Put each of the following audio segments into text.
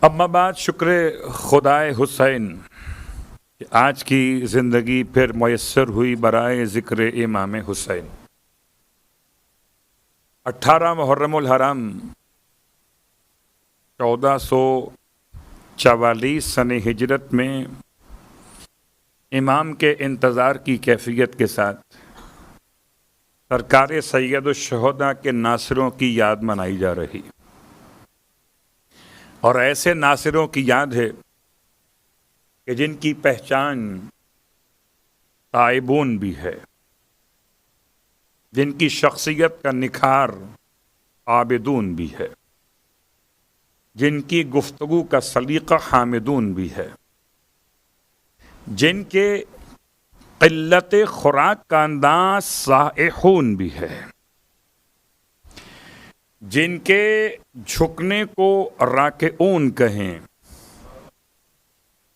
اما بعد شکر خدائے حسین کہ آج کی زندگی پھر میسر ہوئی برائے ذکر امام حسین۔ 18 محرم الحرام 1444 سن ہجرت میں امام کے انتظار کی کیفیت کے ساتھ سرکار سید الشہداء کے ناصروں کی یاد منائی جا رہی، اور ایسے ناصروں کی یاد ہے کہ جن کی پہچان تائبون بھی ہے، جن کی شخصیت کا نکھار عابدون بھی ہے، جن کی گفتگو کا سلیقہ حامدون بھی ہے، جن کے قلت خوراک کا انداز سائحون بھی ہے، جن کے جھکنے کو راکعون کہیں،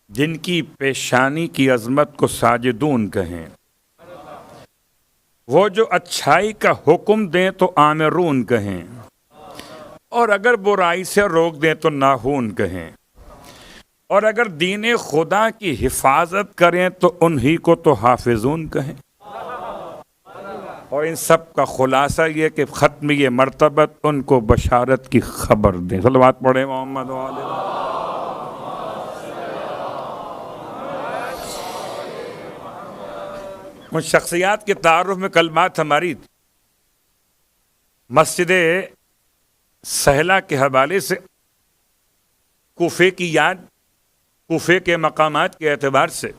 جن کی پیشانی کی عظمت کو ساجدون کہیں، وہ جو اچھائی کا حکم دیں تو آمرون کہیں، اور اگر برائی سے روک دیں تو ناہون کہیں، اور اگر دین خدا کی حفاظت کریں تو انہی کو تو حافظون کہیں۔ اور ان سب کا خلاصہ یہ کہ ختم یہ مرتبت ان کو بشارت کی خبر دیں۔ صلوات پڑھیں محمد وعلیہ۔ ان شخصیات کے تعارف میں کل بات ہماری مسجد سہلا کے حوالے سے کوفے کی یاد، کوفے کے مقامات کے اعتبار سے،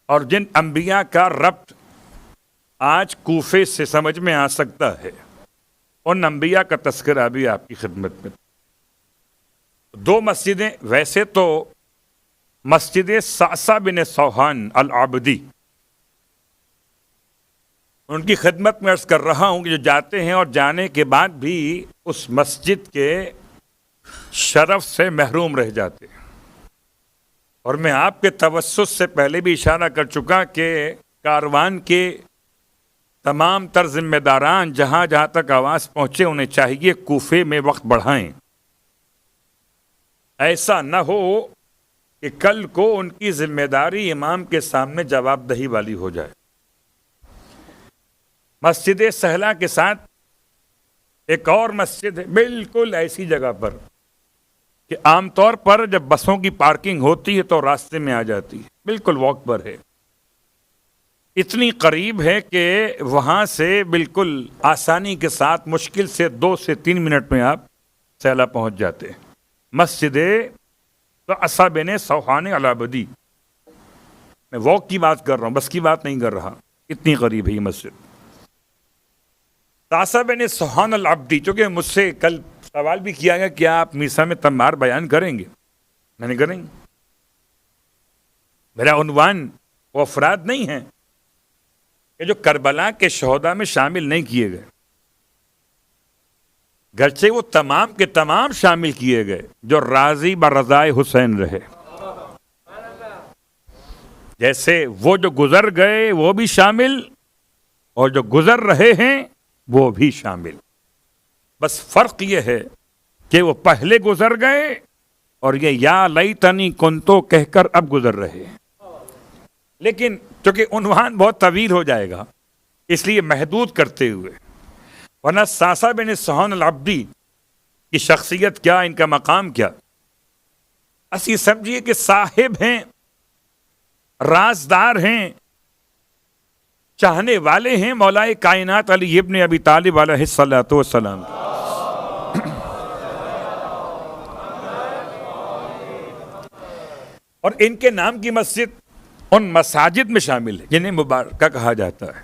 اور جن انبیاء کا ربط آج کوفے سے سمجھ میں آ سکتا ہے، ان انبیاء کا تذکرہ بھی آپ کی خدمت میں۔ دو مسجدیں، ویسے تو مسجد صعصع بن سوحان العابدی، ان کی خدمت میں عرض کر رہا ہوں کہ جو جاتے ہیں اور جانے کے بعد بھی اس مسجد کے شرف سے محروم رہ جاتے ہیں، اور میں آپ کے توسط سے پہلے بھی اشارہ کر چکا کہ کاروان کے تمام تر ذمہ داران جہاں جہاں تک آواز پہنچے انہیں چاہیے کوفے میں وقت بڑھائیں، ایسا نہ ہو کہ کل کو ان کی ذمہ داری امام کے سامنے جواب دہی والی ہو جائے۔ مسجد سہلا کے ساتھ ایک اور مسجد ہے بالکل ایسی جگہ پر کہ عام طور پر جب بسوں کی پارکنگ ہوتی ہے تو راستے میں آ جاتی ہے، بالکل واک پر ہے، اتنی قریب ہے کہ وہاں سے بالکل آسانی کے ساتھ مشکل سے 2 سے 3 منٹ میں آپ سہلا پہنچ جاتے ہیں۔ مسجد صعصع بن سوحان العابدی، میں واک کی بات کر رہا ہوں، بس کی بات نہیں کر رہا، اتنی قریب ہے یہ مسجد صعصع بن سوحان العابدی۔ چونکہ مجھ سے کل سوال بھی کیا گیا کیا آپ میسا میں تمار بیان کریں گے؟ میں نے کریں گے۔ میرا عنوان وہ افراد نہیں ہیں کہ جو کربلا کے شہداء میں شامل نہیں کیے گئے، گرچہ وہ تمام کے تمام شامل کیے گئے جو راضی برضائے حسین رہے، جیسے وہ جو گزر گئے وہ بھی شامل، اور جو گزر رہے ہیں وہ بھی شامل، بس فرق یہ ہے کہ وہ پہلے گزر گئے اور یہ یا لیتنی کنتو کہہ کر اب گزر رہے ہیں۔ لیکن چونکہ عنوان بہت طویل ہو جائے گا اس لیے محدود کرتے ہوئے، ورنہ صعصع بن سوحان العابدی کی شخصیت کیا، ان کا مقام کیا، اسی سمجھیے کہ صاحب ہیں، رازدار ہیں، چاہنے والے ہیں مولائے کائنات علی ابن ابی طالب علیہ الصلوۃ والسلام۔ اور ان کے نام کی مسجد ان مساجد میں شامل ہے جنہیں مبارکہ کہا جاتا ہے،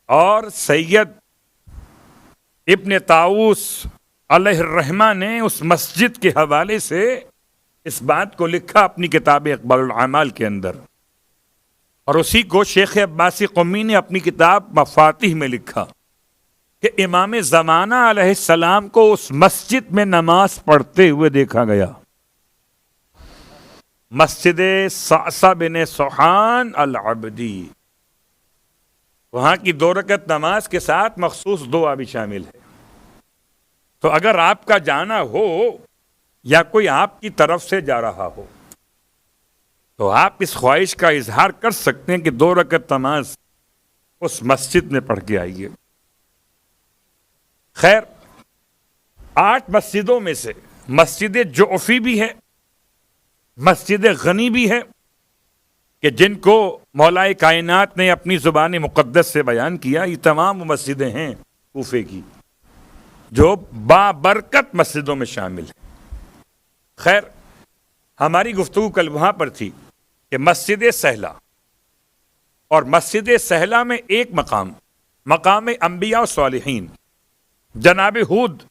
اور سید ابن طاؤس علیہ الرحمہ نے اس مسجد کے حوالے سے اس بات کو لکھا اپنی کتاب اقبال الاعمال کے اندر، اور اسی کو شیخ عباسی قمی نے اپنی کتاب مفاتیح میں لکھا کہ امام زمانہ علیہ السلام کو اس مسجد میں نماز پڑھتے ہوئے دیکھا گیا، مسجد صعصع بن سوحان العابدی۔ وہاں کی 2 رکعت نماز کے ساتھ مخصوص دعا بھی شامل ہے۔ تو اگر آپ کا جانا ہو یا کوئی آپ کی طرف سے جا رہا ہو تو آپ اس خواہش کا اظہار کر سکتے ہیں کہ 2 رکعت نماز اس مسجد میں پڑھ کے آئیے۔ خیر، 8 مسجدوں میں سے مسجد جعفی بھی ہے، مسجد غنی بھی ہے، کہ جن کو مولا کائنات نے اپنی زبان مقدس سے بیان کیا۔ یہ تمام مسجدیں ہیں کوفے کی جو بابرکت مسجدوں میں شامل ہیں۔ خیر، ہماری گفتگو کل وہاں پر تھی کہ مسجد سہلا اور مسجد سہلا میں ایک مقام انبیاء و صالحین، جناب ہود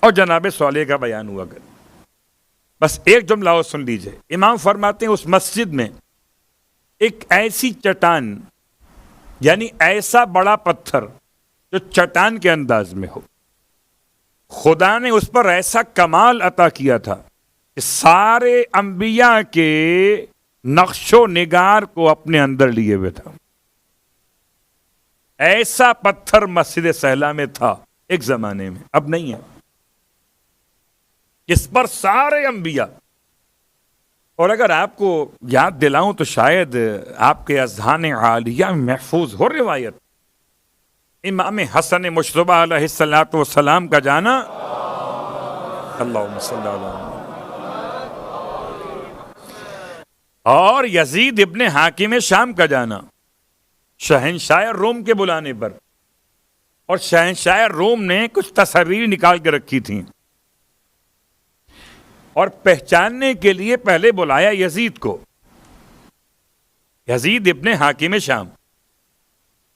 اور جناب صالح کا بیان ہوا کر۔ بس ایک جملہ اور سن لیجئے، امام فرماتے ہیں اس مسجد میں ایک ایسی چٹان، یعنی ایسا بڑا پتھر جو چٹان کے انداز میں ہو، خدا نے اس پر ایسا کمال عطا کیا تھا کہ سارے انبیاء کے نقش و نگار کو اپنے اندر لیے ہوئے تھا۔ ایسا پتھر مسجد سہلا میں تھا ایک زمانے میں، اب نہیں ہے، اس پر سارے انبیاء۔ اور اگر آپ کو یاد دلاؤں تو شاید آپ کے اذہان عالیہ میں محفوظ ہو روایت امام حسن مشتبہ علیہ الصلوۃ والسلام کا جانا، اللہم صلی اللہ علیہ، اور یزید ابن حاکم شام کا جانا شہنشاہ روم کے بلانے پر۔ اور شہنشاہ روم نے کچھ تصاویر نکال کے رکھی تھیں اور پہچاننے کے لیے پہلے بلایا یزید کو، یزید ابن حاکم شام،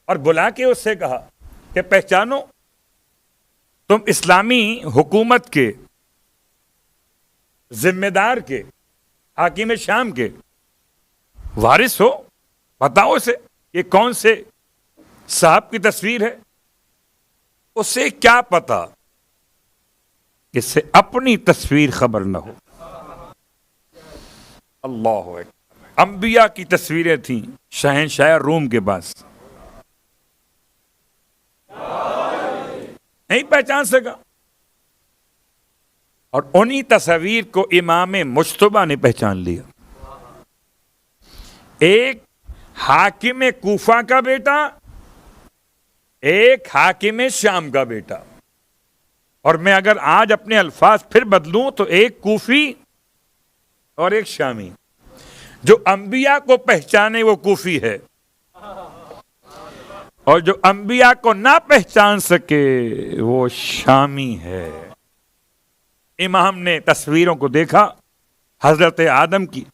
اور بلا کے اس سے کہا کہ پہچانو، تم اسلامی حکومت کے ذمہ دار کے، حاکم شام کے وارث ہو، بتاؤ اسے یہ کون سے صاحب کی تصویر ہے۔ اسے کیا پتا اس سے اپنی تصویر خبر نہ ہو۔ اللہ اکبر، انبیاء کی تصویریں تھیں شہنشاہ روم کے پاس، نہیں پہچان سکا، اور انہی تصاویر کو امام مجتبیٰ نے پہچان لیا۔ ایک حاکم کوفہ کا بیٹا، ایک حاکم شام کا بیٹا، اور میں اگر آج اپنے الفاظ پھر بدلوں تو ایک کوفی اور ایک شامی۔ جو انبیاء کو پہچانے وہ کوفی ہے، اور جو انبیاء کو نہ پہچان سکے وہ شامی ہے۔ امام نے تصویروں کو دیکھا، حضرت آدم کی،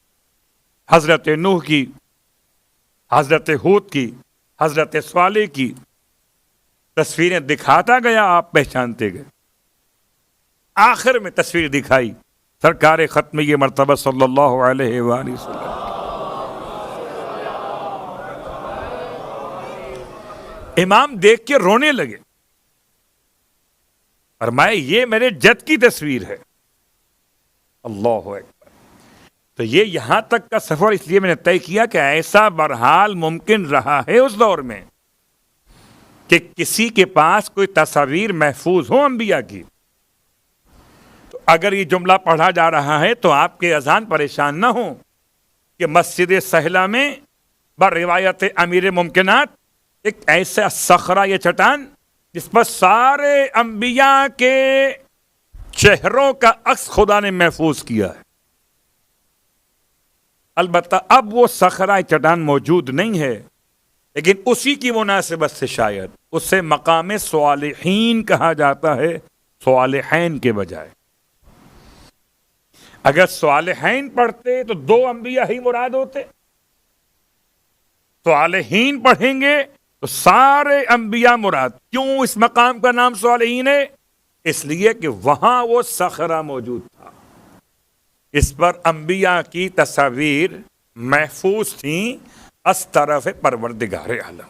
حضرت نوح کی، حضرت ہود کی، حضرت صالح کی تصویریں دکھاتا گیا، آپ پہچانتے گئے۔ آخر میں تصویر دکھائی سرکار ختم یہ مرتبہ صلی اللہ علیہ وآلہ وسلم۔ امام دیکھ کے رونے لگے، فرمایا یہ میرے جد کی تصویر ہے۔ اللہ اکبر۔ تو یہ یہاں تک کا سفر اس لیے میں نے طے کیا کہ ایسا بہرحال ممکن رہا ہے اس دور میں کہ کسی کے پاس کوئی تصاویر محفوظ ہو انبیاء کی۔ تو اگر یہ جملہ پڑھا جا رہا ہے تو آپ کے اذہان پریشان نہ ہوں کہ مسجد سہلا میں بروایت امیر ممکنات ایک ایسا صخرہ یا چٹان جس پر سارے انبیاء کے چہروں کا عکس خدا نے محفوظ کیا ہے۔ البتہ اب وہ صخرہ چٹان موجود نہیں ہے، لیکن اسی کی مناسبت سے شاید اسے مقام صالحین کہا جاتا ہے، صالحین کے بجائے۔ اگر صالحین پڑھتے تو 2 انبیاء ہی مراد ہوتے، صالحین پڑھیں گے تو سارے انبیاء مراد۔ کیوں اس مقام کا نام صالحین ہے؟ اس لیے کہ وہاں وہ صخرہ موجود تھا، اس پر انبیاء کی تصاویر محفوظ تھیں از طرف پروردگار عالم۔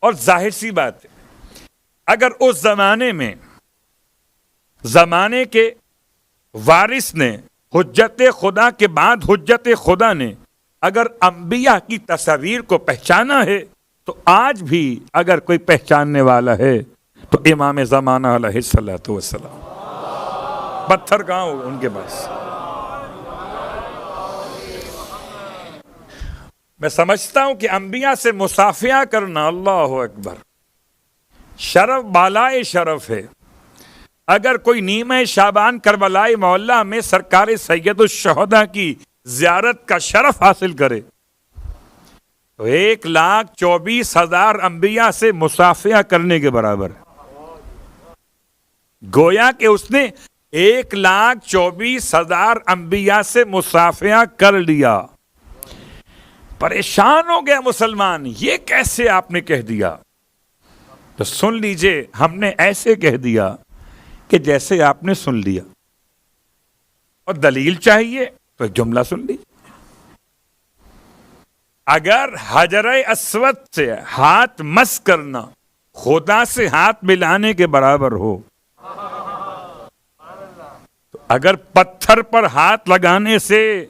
اور ظاہر سی بات ہے، اگر اس زمانے کے وارث نے، حجت خدا کے بعد حجت خدا نے اگر انبیاء کی تصاویر کو پہچانا ہے تو آج بھی اگر کوئی پہچاننے والا ہے تو امام زمانہ علیہ الصلوۃ والسلام۔ پتھر کہاں ہو ان کے پاس؟ میں سمجھتا ہوں کہ انبیاء سے مصافحہ کرنا، اللہ اکبر، شرف بالائے شرف ہے۔ اگر کوئی نیمہ شعبان کربلائے معلیٰ میں سرکار سید الشہداء کی زیارت کا شرف حاصل کرے تو 1,24,000 انبیاء سے مصافحہ کرنے کے برابر ہے۔ گویا کہ اس نے 1,24,000 انبیاء سے مصافحہ کر لیا۔ پریشان ہو گیا مسلمان، یہ کیسے آپ نے کہہ دیا؟ تو سن لیجئے، ہم نے ایسے کہہ دیا کہ جیسے آپ نے سن لیا، اور دلیل چاہیے تو ایک جملہ سن لیجیے۔ اگر حجر اسود سے ہاتھ مس کرنا خدا سے ہاتھ ملانے کے برابر ہو، تو اگر پتھر پر ہاتھ لگانے سے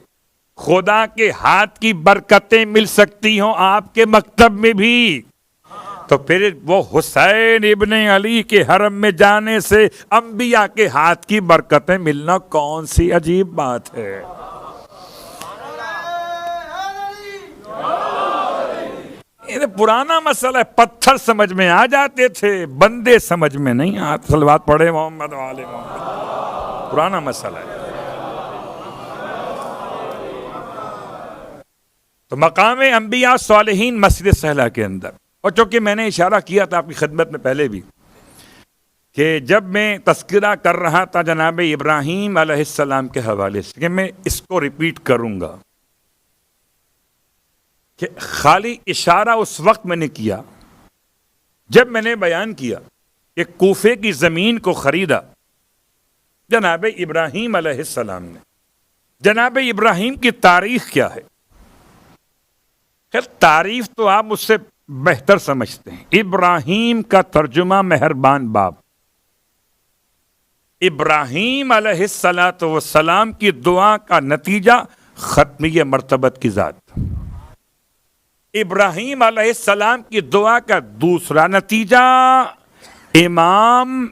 خدا کے ہاتھ کی برکتیں مل سکتی ہوں آپ کے مکتب میں بھی، تو پھر وہ حسین ابن علی کے حرم میں جانے سے انبیاء کے ہاتھ کی برکتیں ملنا کون سی عجیب بات ہے؟ یہ پرانا مسئلہ ہے، پتھر سمجھ میں آ جاتے تھے، بندے سمجھ میں نہیں آتے۔ صلوات پڑھے محمد و آل محمد، پرانا مسئلہ ہے۔ تو مقام انبیاء صالحین مسجد سہلہ کے اندر، اور چونکہ میں نے اشارہ کیا تھا آپ کی خدمت میں پہلے بھی کہ جب میں تذکرہ کر رہا تھا جناب ابراہیم علیہ السلام کے حوالے سے، کہ میں اس کو ریپیٹ کروں گا، کہ خالی اشارہ اس وقت میں نے کیا جب میں نے بیان کیا کہ کوفے کی زمین کو خریدا جناب ابراہیم علیہ السلام نے۔ جناب ابراہیم کی تاریخ کیا ہے؟ خیر تعریف تو آپ مجھ سے بہتر سمجھتے ہیں۔ ابراہیم کا ترجمہ مہربان باپ۔ ابراہیم علیہ السلام کی دعا کا نتیجہ ختمی مرتبت کی ذات۔ ابراہیم علیہ السلام کی دعا کا دوسرا نتیجہ امام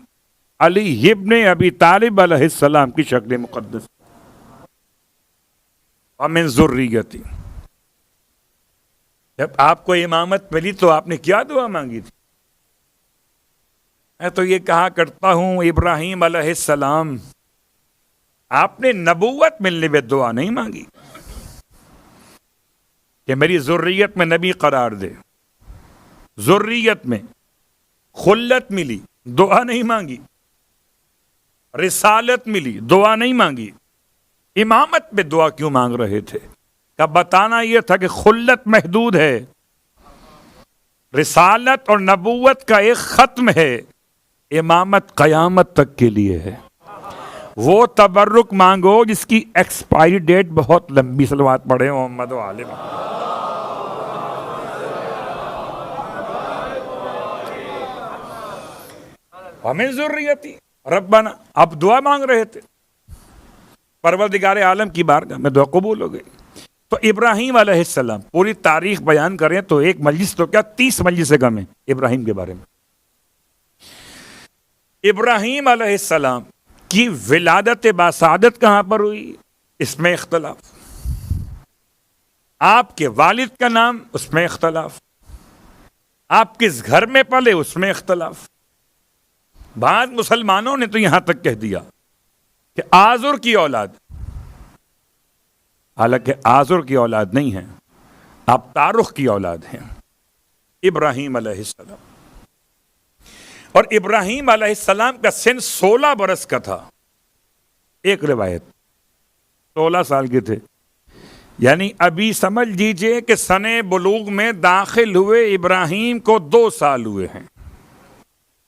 علی ابن ابی طالب علیہ السلام کی شکل مقدس، ومن ذریتی۔ جب آپ کو امامت ملی تو آپ نے کیا دعا مانگی تھی؟ میں تو یہ کہا کرتا ہوں ابراہیم علیہ السلام، آپ نے نبوت ملنے میں دعا نہیں مانگی کہ میری ذریت میں نبی قرار دے، ذریت میں خلت ملی، دعا نہیں مانگی، رسالت ملی، دعا نہیں مانگی، امامت میں دعا کیوں مانگ رہے تھے؟ کا بتانا یہ تھا کہ خلت محدود ہے، رسالت اور نبوت کا ایک ختم ہے، امامت قیامت تک کے لیے ہے۔ وہ تبرک مانگو جس کی ایکسپائری ڈیٹ بہت لمبی۔ صلوات پڑھے محمد و آل محمد۔ ومن ذریتی ربنا، اب دعا مانگ رہے تھے پروردگار عالم کی بارگاہ میں، دعا قبول ہو گئی۔ تو ابراہیم علیہ السلام، پوری تاریخ بیان کریں تو ایک مجلس تو کیا 30 مجلس سے کم ہے ابراہیم کے بارے میں۔ ابراہیم علیہ السلام کی ولادت باسعادت کہاں پر ہوئی؟ اس میں اختلاف۔ آپ کے والد کا نام، اس میں اختلاف۔ آپ کس گھر میں پلے، اس میں اختلاف۔ بعض مسلمانوں نے تو یہاں تک کہہ دیا کہ آزر کی اولاد، حالانکہ آزر کی اولاد نہیں ہیں، آپ تارخ کی اولاد ہیں، ابراہیم علیہ السلام۔ اور ابراہیم علیہ السلام کا سن 16 برس کا تھا، ایک روایت 16 سال کے تھے، یعنی ابھی سمجھ لیجئے کہ سن بلوغ میں داخل ہوئے ابراہیم کو 2 سال ہوئے ہیں،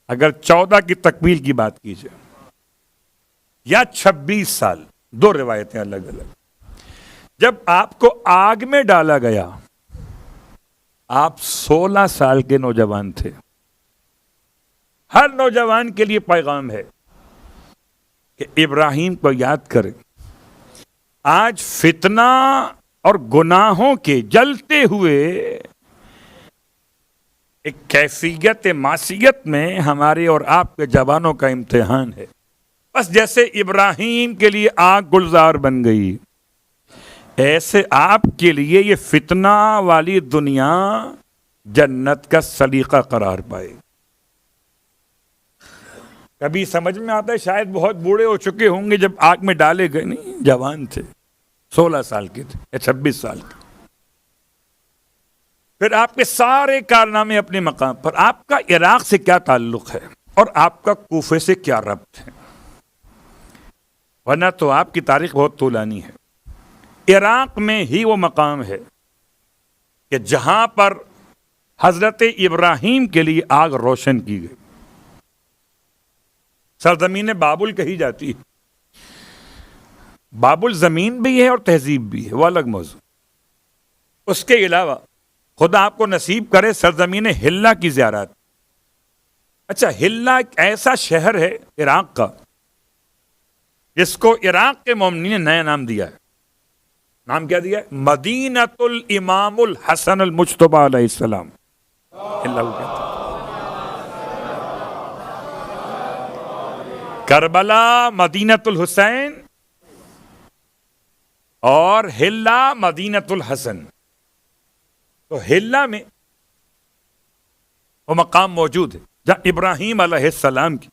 اگر 14 کی تکمیل کی بات کیجئے، یا 26 سال، 2 روایتیں الگ الگ۔ جب آپ کو آگ میں ڈالا گیا آپ 16 سال کے نوجوان تھے۔ ہر نوجوان کے لیے پیغام ہے کہ ابراہیم کو یاد کریں۔ آج فتنہ اور گناہوں کے جلتے ہوئے ایک کیفیت معصیت میں ہمارے اور آپ کے جوانوں کا امتحان ہے۔ بس جیسے ابراہیم کے لیے آگ گلزار بن گئی، ایسے آپ کے لیے یہ فتنہ والی دنیا جنت کا سلیقہ قرار پائے۔ کبھی سمجھ میں آتا ہے، شاید بہت بوڑھے ہو چکے ہوں گے جب آگ میں ڈالے گئے، نہیں، جوان تھے، 16 سال کے تھے یا 26 سال کے۔ پھر آپ کے سارے کارنامے اپنے مقام پر، آپ کا عراق سے کیا تعلق ہے اور آپ کا کوفے سے کیا ربط ہے؟ ورنہ تو آپ کی تاریخ بہت طولانی ہے۔ عراق میں ہی وہ مقام ہے کہ جہاں پر حضرت ابراہیم کے لیے آگ روشن کی گئی، سرزمین بابل کہی جاتی ہے۔ بابل زمین بھی ہے اور تہذیب بھی ہے، وہ الگ موضوع۔ اس کے علاوہ خدا آپ کو نصیب کرے سرزمین ہلہ کی زیارت۔ اچھا، ہلہ ایک ایسا شہر ہے عراق کا جس کو عراق کے مومنین نے نیا نام دیا ہے۔ نام کیا دیا ہے؟ مدینۃ الامام الحسن المجتبی علیہ السلام۔ ہلہ کو کہتے ہیں۔ کربلا مدینۃ الحسین اور ہلہ مدینۃ الحسن۔ تو ہلہ میں وہ مقام موجود ہے جہاں ابراہیم علیہ السلام کی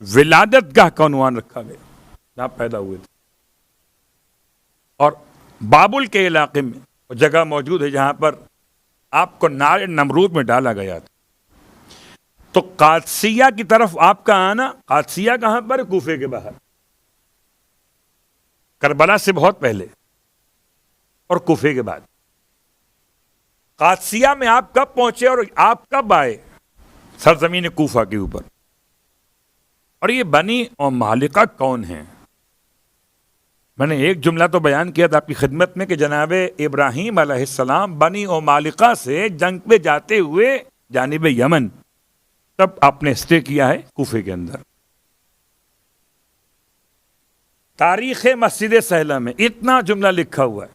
ولادت گاہ کا عنوان رکھا گیا، جہاں پیدا ہوئے تھے۔ اور بابل کے علاقے میں وہ جگہ موجود ہے جہاں پر آپ کو نار نمرود میں ڈالا گیا تھا۔ تو قادسیہ کی طرف آپ کا آنا، قادسیہ کہاں پر؟ کوفے کے باہر، کربلا سے بہت پہلے اور کوفے کے بعد۔ قادسیہ میں آپ کب پہنچے اور آپ کب آئے؟ سرزمین کوفہ کے اوپر۔ اور یہ بنی عمالقہ کون ہیں؟ میں نے ایک جملہ تو بیان کیا تھا آپ کی خدمت میں کہ جناب ابراہیم علیہ السلام بنی عمالقہ سے جنگ پہ جاتے ہوئے جانب یمن، تب آپ نے اسٹے کیا ہے کوفے کے اندر۔ تاریخ مسجد سہلہ میں اتنا جملہ لکھا ہوا ہے،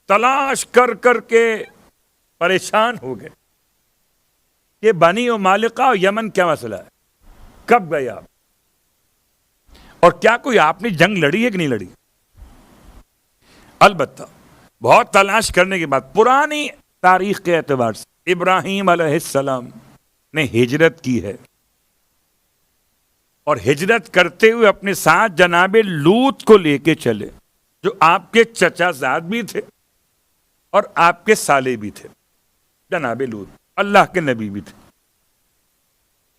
تلاش کر کر کے پریشان ہو گئے کہ بنی عمالقہ اور یمن کیا مسئلہ ہے، کب گئے آپ، اور کیا کوئی آپ نے جنگ لڑی ہے کہ نہیں لڑی؟ البتہ بہت تلاش کرنے کے بعد پرانی تاریخ کے اعتبار سے ابراہیم علیہ السلام نے ہجرت کی ہے، اور ہجرت کرتے ہوئے اپنے ساتھ جناب لوط کو لے کے چلے، جو آپ کے چچا زاد بھی تھے اور آپ کے سالے بھی تھے۔ جناب لوط اللہ کے نبی بھی تھے،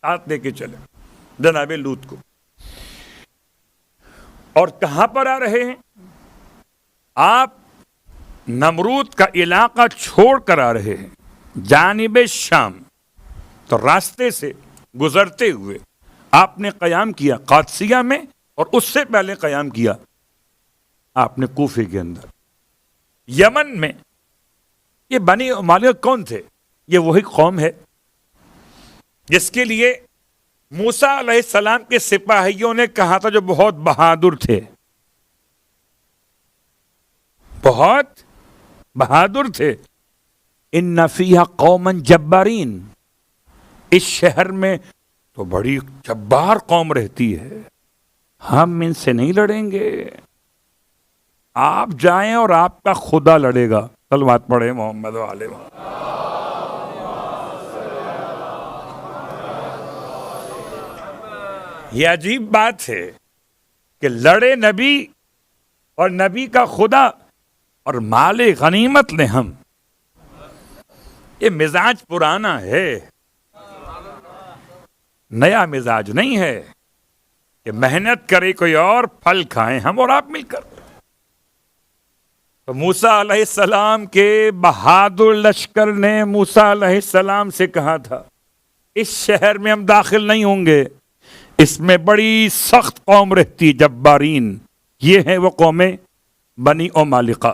ساتھ لے کے چلے جناب لوط کو۔ اور کہاں پر آ رہے ہیں آپ؟ نمرود کا علاقہ چھوڑ کر آ رہے ہیں جانب شام۔ تو راستے سے گزرتے ہوئے آپ نے قیام کیا قادسیہ میں، اور اس سے پہلے قیام کیا آپ نے کوفے کے اندر۔ یمن میں یہ بنی عمالقہ کون تھے؟ یہ وہی قوم ہے جس کے لیے موسیٰ علیہ السلام کے سپاہیوں نے کہا تھا، جو بہت بہادر تھے، بہت بہادر تھے۔ ان فیہا قوما جبارین، اس شہر میں تو بڑی جبار قوم رہتی ہے، ہم ان سے نہیں لڑیں گے، آپ جائیں اور آپ کا خدا لڑے گا۔ صلوات پڑھے محمد و آل محمد۔ یہ عجیب بات ہے کہ لڑے نبی اور نبی کا خدا، اور مال غنیمت لیں ہم۔ یہ مزاج پرانا ہے، نیا مزاج نہیں ہے کہ محنت کرے کوئی اور، پھل کھائیں ہم اور آپ مل کر۔ تو موسیٰ علیہ السلام کے بہادر لشکر نے موسیٰ علیہ السلام سے کہا تھا، اس شہر میں ہم داخل نہیں ہوں گے، اس میں بڑی سخت قوم رہتی، جبارین۔ یہ ہے وہ قومیں بنی عمالقہ۔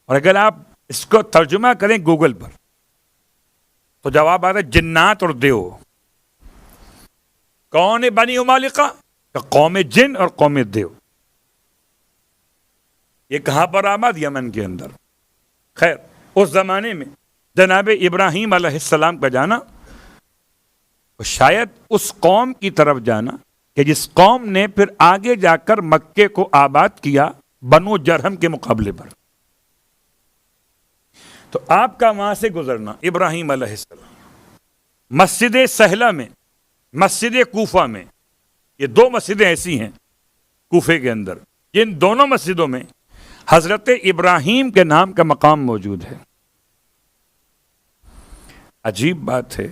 اور اگر آپ اس کو ترجمہ کریں گوگل پر تو جواب آتا ہے جنات اور دیو۔ کون ہے بنی عمالقہ؟ قوم جن اور قوم دیو۔ یہ کہاں پر آباد؟ یمن کے اندر۔ خیر، اس زمانے میں جناب ابراہیم علیہ السلام کا جانا شاید اس قوم کی طرف جانا کہ جس قوم نے پھر آگے جا کر مکے کو آباد کیا بنو جرہم کے مقابلے پر. تو آپ کا وہاں سے گزرنا ابراہیم علیہ السلام مسجد سہلہ میں، مسجد کوفہ میں، یہ دو مسجدیں ایسی ہیں کوفے کے اندر جن دونوں مسجدوں میں حضرت ابراہیم کے نام کا مقام موجود ہے. عجیب بات ہے،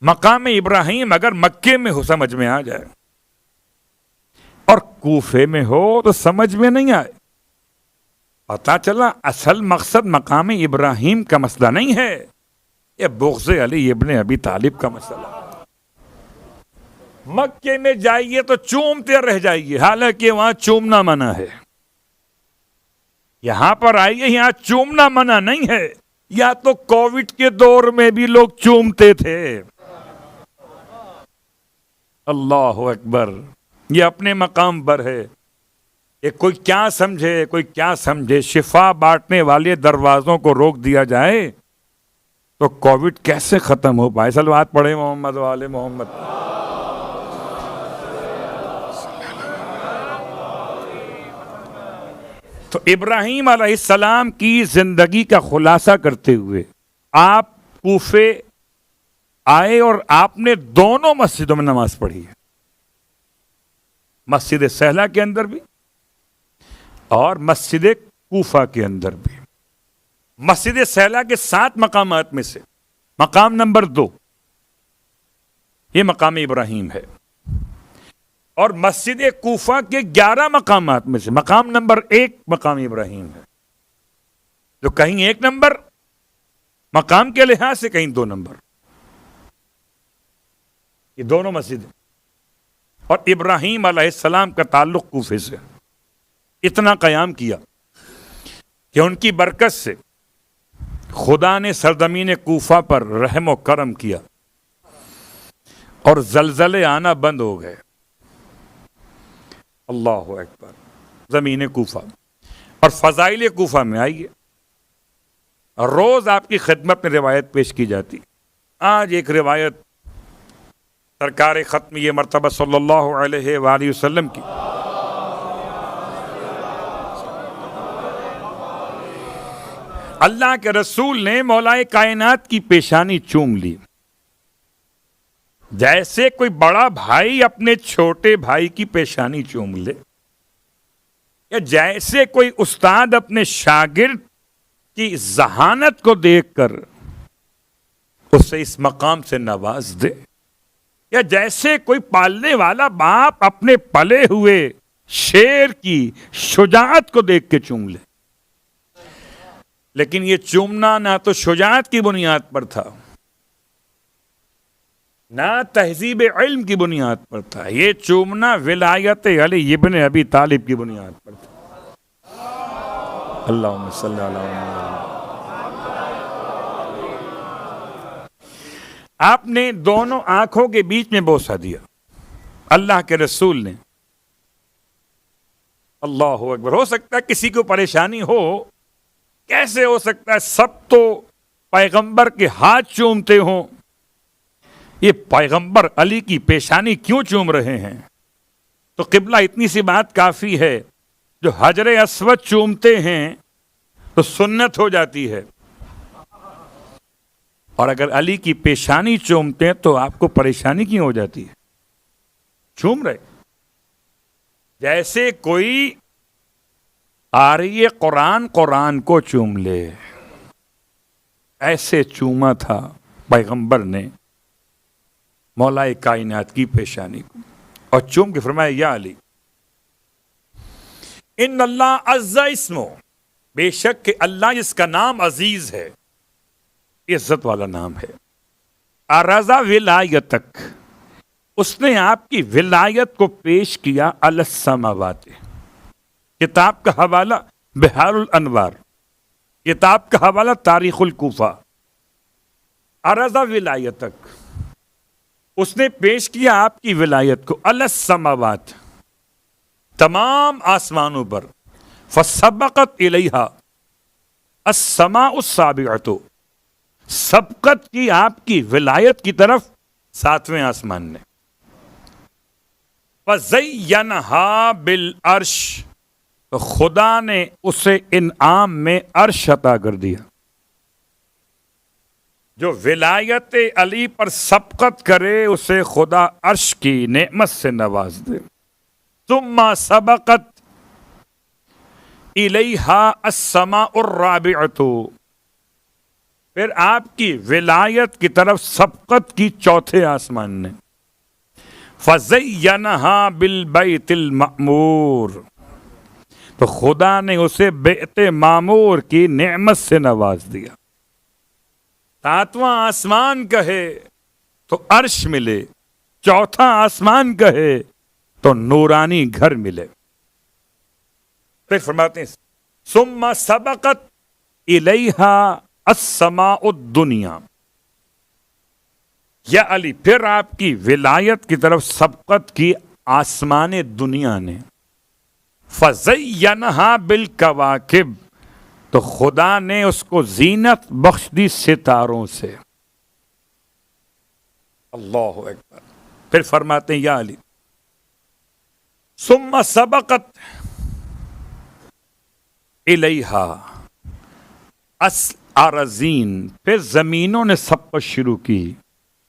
مقام ابراہیم اگر مکے میں ہو سمجھ میں آ جائے اور کوفے میں ہو تو سمجھ میں نہیں آئے. پتا چلا اصل مقصد مقام ابراہیم کا مسئلہ نہیں ہے، یہ بغض علی ابن ابی طالب کا مسئلہ. مکے میں جائیے تو چومتے رہ جائیے، حالانکہ وہاں چومنا منع ہے. یہاں پر آئیے، یہاں چومنا منع نہیں ہے. یا تو کووڈ کے دور میں بھی لوگ چومتے تھے. اللہ اکبر، یہ اپنے مقام پر ہے. یہ کوئی کیا سمجھے شفا بانٹنے والے دروازوں کو روک دیا جائے تو کووڈ کیسے ختم ہو پائے؟ صلوات پڑھے محمد والے محمد. تو ابراہیم علیہ السلام کی زندگی کا خلاصہ کرتے ہوئے آپ کوفے آئے اور آپ نے دونوں مسجدوں میں نماز پڑھی ہے، مسجد سہلہ کے اندر بھی اور مسجد کوفہ کے اندر بھی. مسجد سہلہ کے 7 مقامات میں سے مقام نمبر 2 یہ مقام ابراہیم ہے، اور مسجد کوفہ کے 11 مقامات میں سے مقام نمبر 1 مقام ابراہیم ہے، جو کہیں 1 نمبر مقام کے لحاظ سے، کہیں 2 نمبر. یہ دونوں مسجد اور ابراہیم علیہ السلام کا تعلق کوفے سے. اتنا قیام کیا کہ ان کی برکت سے خدا نے سرزمین کوفہ پر رحم و کرم کیا اور زلزلے آنا بند ہو گئے. اللہ اکبر. زمین کوفہ اور فضائل کوفہ میں آئیے، روز آپ کی خدمت میں روایت پیش کی جاتی. آج ایک روایت سرکار ختم یہ مرتبہ صلی اللہ علیہ وآلہ وسلم کی اللہ کے رسول نے مولائے کائنات کی پیشانی چوم لی، جیسے کوئی بڑا بھائی اپنے چھوٹے بھائی کی پیشانی چوم لے، یا جیسے کوئی استاد اپنے شاگرد کی ذہانت کو دیکھ کر اسے اس مقام سے نواز دے، یا جیسے کوئی پالنے والا باپ اپنے پلے ہوئے شیر کی شجاعت کو دیکھ کے چوم لے. لیکن یہ چومنا نہ تو شجاعت کی بنیاد پر تھا، نہ تہذیب علم کی بنیاد پر تھا، یہ چومنا ولایت علی ابن ابی طالب کی بنیاد پر تھا. اللہم صلی علی محمد. آپ نے دونوں آنکھوں کے بیچ میں بوسہ دیا. اللہ کے رسول نے، اللہ اکبر. ہو سکتا ہے کسی کو پریشانی ہو، کیسے ہو سکتا ہے سب تو پیغمبر کے ہاتھ چومتے ہوں، یہ پیغمبر علی کی پیشانی کیوں چوم رہے ہیں؟ تو قبلہ اتنی سی بات کافی ہے، جو حجر اسود چومتے ہیں تو سنت ہو جاتی ہے، اور اگر علی کی پیشانی چومتے ہیں تو آپ کو پریشانی کیوں ہو جاتی ہے؟ چوم رہے جیسے کوئی قاری قرآن کو چوم لے، ایسے چوما تھا پیغمبر نے مولائے کائنات کی پیشانی کو، اور چوم کے فرمایا یا علی ان اللہ عز اسمو، بے شک کہ اللہ جس کا نام عزیز ہے، عزت والا نام ہے، ارزا ولایتک، اس نے آپ کی ولایت کو پیش کیا علی السماوات. کتاب کا حوالہ بحار الانوار، کتاب کا حوالہ تاریخ الکوفہ. ارزا ولایتک، اس نے پیش کیا آپ کی ولایت کو علی السماوات، تمام آسمانوں پر. فسبقت الیہا السماء السابعۃ، سبقت کی آپ کی ولایت کی طرف ساتویں آسمان نے. فَزَيَّنَهَا بِالْعَرْشِ، تو خدا نے اسے انعام میں عرش عطا کر دیا. جو ولایت علی پر سبقت کرے اسے خدا عرش کی نعمت سے نواز دے. ثم سبقت الیہا السماء الرابعۃ، پھر آپ کی ولایت کی طرف سبقت کی چوتھے آسمان نے. فزینہا بالبیت المعمور، تو خدا نے اسے بیت معمور کی نعمت سے نواز دیا. ساتواں آسمان کہے تو عرش ملے، چوتھا آسمان کہے تو نورانی گھر ملے. پھر فرماتے ہیں ثم سبقت الیہا السماء الدنیا، یا علی پھر آپ کی ولایت کی طرف سبقت کی آسمان دنیا نے. فزینہا بالکواکب، تو خدا نے اس کو زینت بخش دی ستاروں سے. اللہ اکبر. پھر فرماتے ہیں یا علی ثم سبقت الیہا الارضین، پھر زمینوں نے سبقت شروع کی.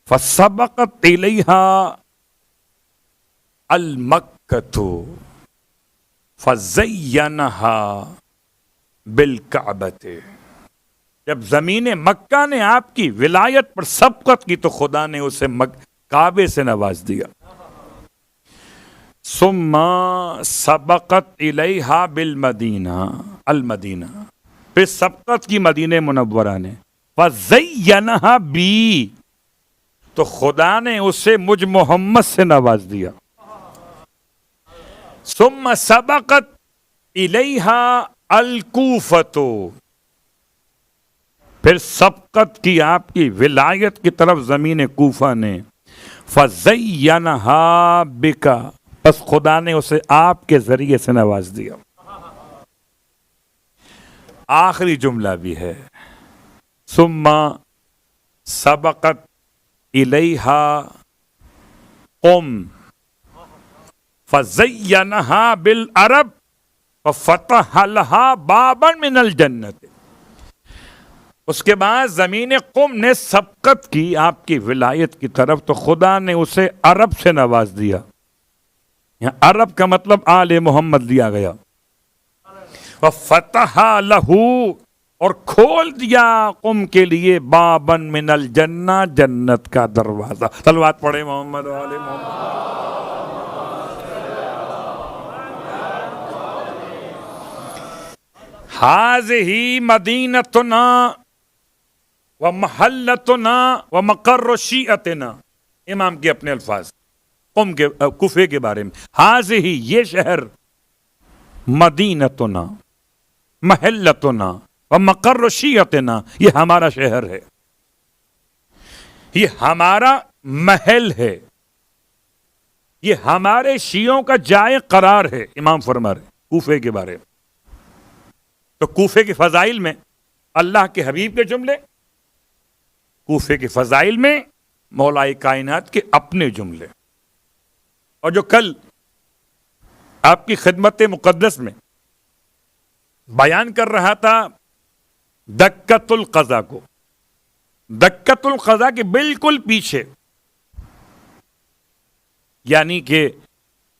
فسبقت الیہا المکۃ فزینہا بالکعبۃ، جب زمین مکہ نے آپ کی ولایت پر سبقت کی تو خدا نے اسے کعبے سے نواز دیا. ثم سبقت الیہا بالمدینہ المدینہ، پھر سبقت کی مدینہ منورہ نے. فزینہا بی، تو خدا نے اسے مجھ محمد سے نواز دیا. ثم سبقت الیہا الکوفۃ، پھر سبقت کی آپ کی ولایت کی طرف زمین کوفہ نے. فزینہا بکا، بس خدا نے اسے آپ کے ذریعے سے نواز دیا. آخری جملہ بھی ہے ثم سبقت الیہا قم فزینہا بالعرب ففتح لہا بابا من الجنت. اس کے بعد زمین قم نے سبقت کی آپ کی ولایت کی طرف تو خدا نے اسے عرب سے نواز دیا. یہاں عرب کا مطلب آل محمد دیا گیا. وفتح لہو، اور کھول دیا قم کے لیے بابا من الجنہ، جنت کا دروازہ. صلوات پڑھے محمد و آل محمد. ہذہ مدینتنا ومحلتنا ومقر شیعتنا، امام کے اپنے الفاظ قم کے کوفے کے بارے میں. ہذہ، یہ شہر، مدینتنا، محلتنا ومقر شیعتنا، یہ ہمارا شہر ہے، یہ ہمارا محل ہے، یہ ہمارے شیعوں کا جائے قرار ہے. امام فرما رہے کوفے کے بارے میں. تو کوفے کے فضائل میں اللہ کے حبیب کے جملے، کوفے کے فضائل میں مولا کائنات کے اپنے جملے. اور جو کل آپ کی خدمت مقدس میں بیان کر رہا تھا دکت القضا کو، دکت القضا کے بالکل پیچھے، یعنی کہ